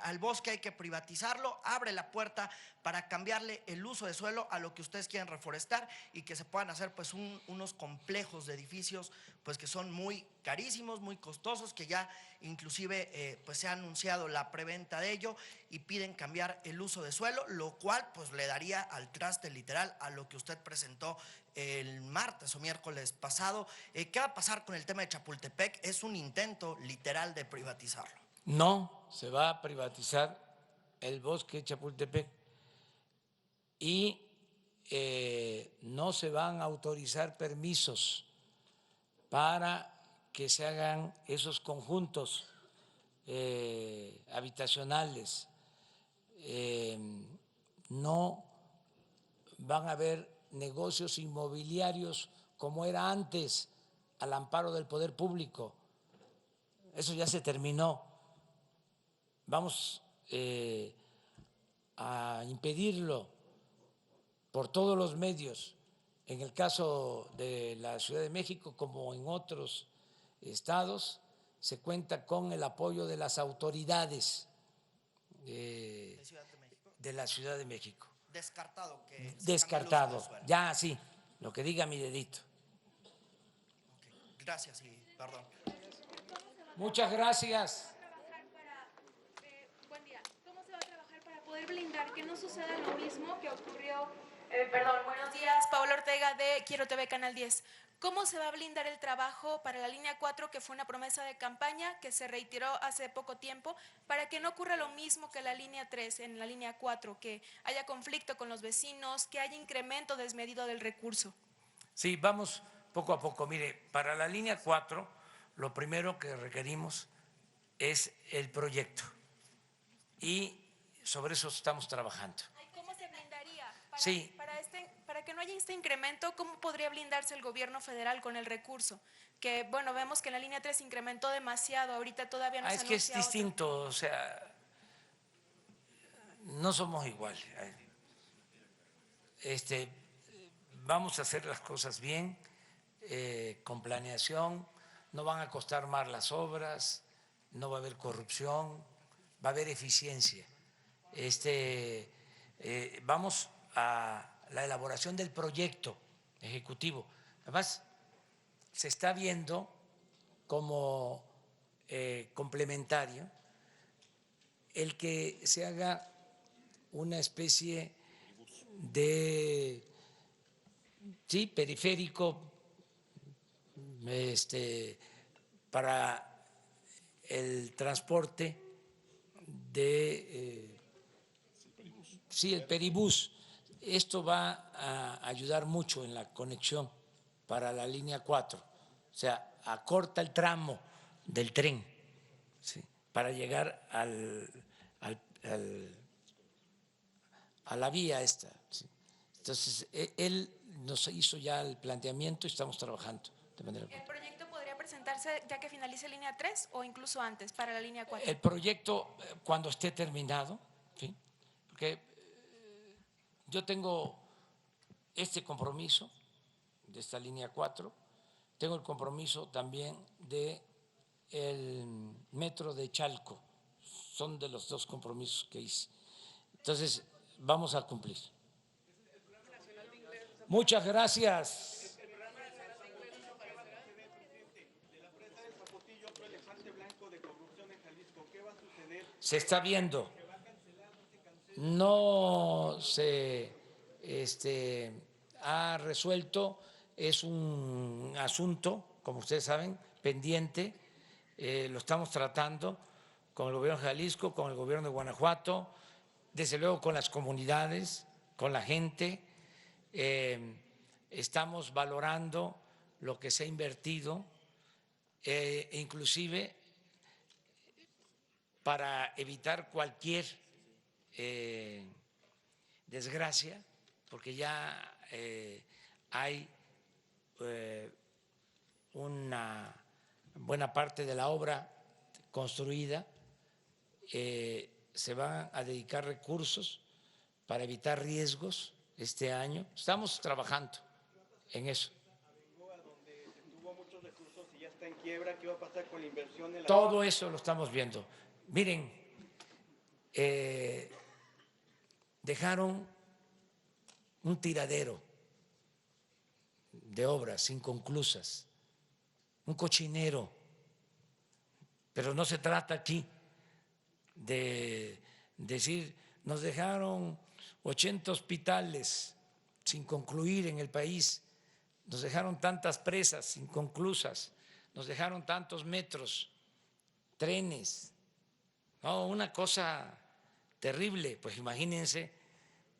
al bosque hay que privatizarlo, abre la puerta para cambiarle el uso de suelo a lo que ustedes quieren reforestar y que se puedan hacer pues unos complejos de edificios pues que son muy carísimos, muy costosos, que ya inclusive pues se ha anunciado la preventa de ello y piden cambiar el uso de suelo, lo cual pues le daría al traste literal a lo que usted presentó el martes o miércoles pasado. ¿Qué va a pasar con el tema de Chapultepec? Es un intento literal de privatizarlo. No se va a privatizar el bosque de Chapultepec y no se van a autorizar permisos para que se hagan esos conjuntos habitacionales. No van a haber negocios inmobiliarios como era antes, al amparo del poder público. Eso ya se terminó. Vamos a impedirlo por todos los medios. En el caso de la Ciudad de México, como en otros estados, se cuenta con el apoyo de las autoridades de la Ciudad de México. Descartado que Descartado, ya sí, lo que diga mi dedito. Okay. Gracias y perdón. Muchas gracias. no suceda lo mismo que ocurrió. Buenos días, Paola Ortega de Quiero TV Canal 10. ¿Cómo se va a blindar el trabajo para la línea 4, que fue una promesa de campaña que se reiteró hace poco tiempo, para que no ocurra lo mismo que la línea 3 en la línea 4, que haya conflicto con los vecinos, que haya incremento desmedido del recurso? Sí, vamos poco a poco. Mire, para la línea 4, lo primero que requerimos es el proyecto y sobre eso estamos trabajando. ¿Cómo se blindaría? Sí. Para que no haya este incremento, ¿cómo podría blindarse el gobierno federal con el recurso? Que, bueno, vemos que en la línea 3 incrementó demasiado, ahorita todavía no se anuncia. Es que es distinto, o sea, no somos iguales. Vamos a hacer las cosas bien, con planeación, no van a costar más las obras, no va a haber corrupción, va a haber eficiencia. Vamos a la elaboración del proyecto ejecutivo. Además, se está viendo como complementario el que se haga una especie de periférico para el transporte de el peribús. Esto va a ayudar mucho en la conexión para la línea 4, o sea, acorta el tramo del tren, ¿sí?, para llegar a la vía esta, ¿sí? Entonces, él nos hizo ya el planteamiento y estamos trabajando de manera. ¿El proyecto podría presentarse ya que finalice línea 3 o incluso antes para la línea 4? El proyecto cuando esté terminado, ¿sí?, porque yo tengo este compromiso de esta línea 4, tengo el compromiso también de el metro de Chalco, son de los dos compromisos que hice. Entonces, vamos a cumplir. Muchas gracias. Se está viendo. No se ha resuelto, es un asunto, como ustedes saben, pendiente, lo estamos tratando con el gobierno de Jalisco, con el gobierno de Guanajuato, desde luego con las comunidades, con la gente. Estamos valorando lo que se ha invertido, inclusive para evitar cualquier desgracia, porque ya hay una buena parte de la obra construida, se van a dedicar recursos para evitar riesgos este año. Estamos trabajando en eso. ¿Qué va a pasar con la inversión en la... Todo eso lo estamos viendo. Miren, dejaron un tiradero de obras inconclusas, un cochinero, pero no se trata aquí de decir nos dejaron 80 hospitales sin concluir en el país, nos dejaron tantas presas inconclusas, nos dejaron tantos metros, trenes, no, una cosa terrible. Pues imagínense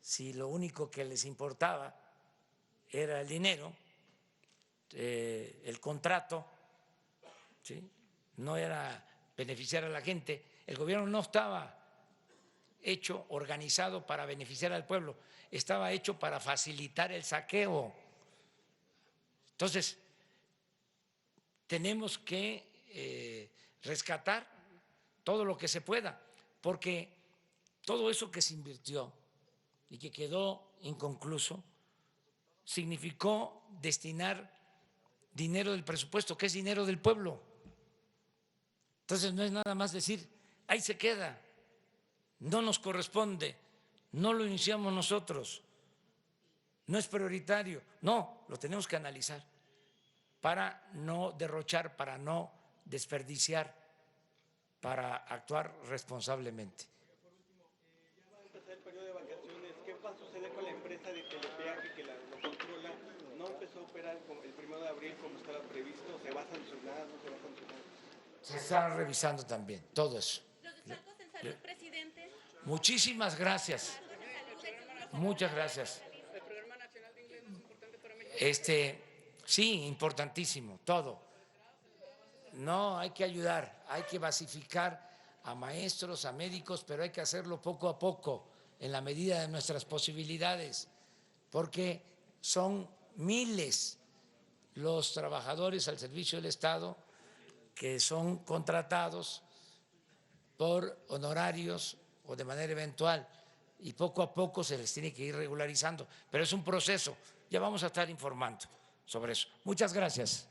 si lo único que les importaba era el dinero, el contrato, ¿sí?, no era beneficiar a la gente. El gobierno no estaba hecho, organizado para beneficiar al pueblo, estaba hecho para facilitar el saqueo. Entonces, tenemos que rescatar todo lo que se pueda, porque todo eso que se invirtió y que quedó inconcluso significó destinar dinero del presupuesto, que es dinero del pueblo. Entonces, no es nada más decir, ahí se queda, no nos corresponde, no lo iniciamos nosotros, no es prioritario. No, lo tenemos que analizar para no derrochar, para no desperdiciar, para actuar responsablemente. Ya va a empezar el periodo de vacaciones, ¿qué va a suceder con la empresa de telepeaje que lo controla? ¿No empezó a operar el 1 de abril como estaba previsto? ¿Se va a sancionar? ¿No se va a sancionar? Se está revisando también todo eso. Los desfalcos en salud, presidente. Muchísimas gracias. Muchas gracias. ¿El Programa Nacional de Inglés no es importante para México? Sí, importantísimo, todo. No, hay que ayudar, hay que basificar a maestros, a médicos, pero hay que hacerlo poco a poco, en la medida de nuestras posibilidades, porque son miles los trabajadores al servicio del Estado que son contratados por honorarios o de manera eventual, y poco a poco se les tiene que ir regularizando, pero es un proceso, ya vamos a estar informando sobre eso. Muchas gracias.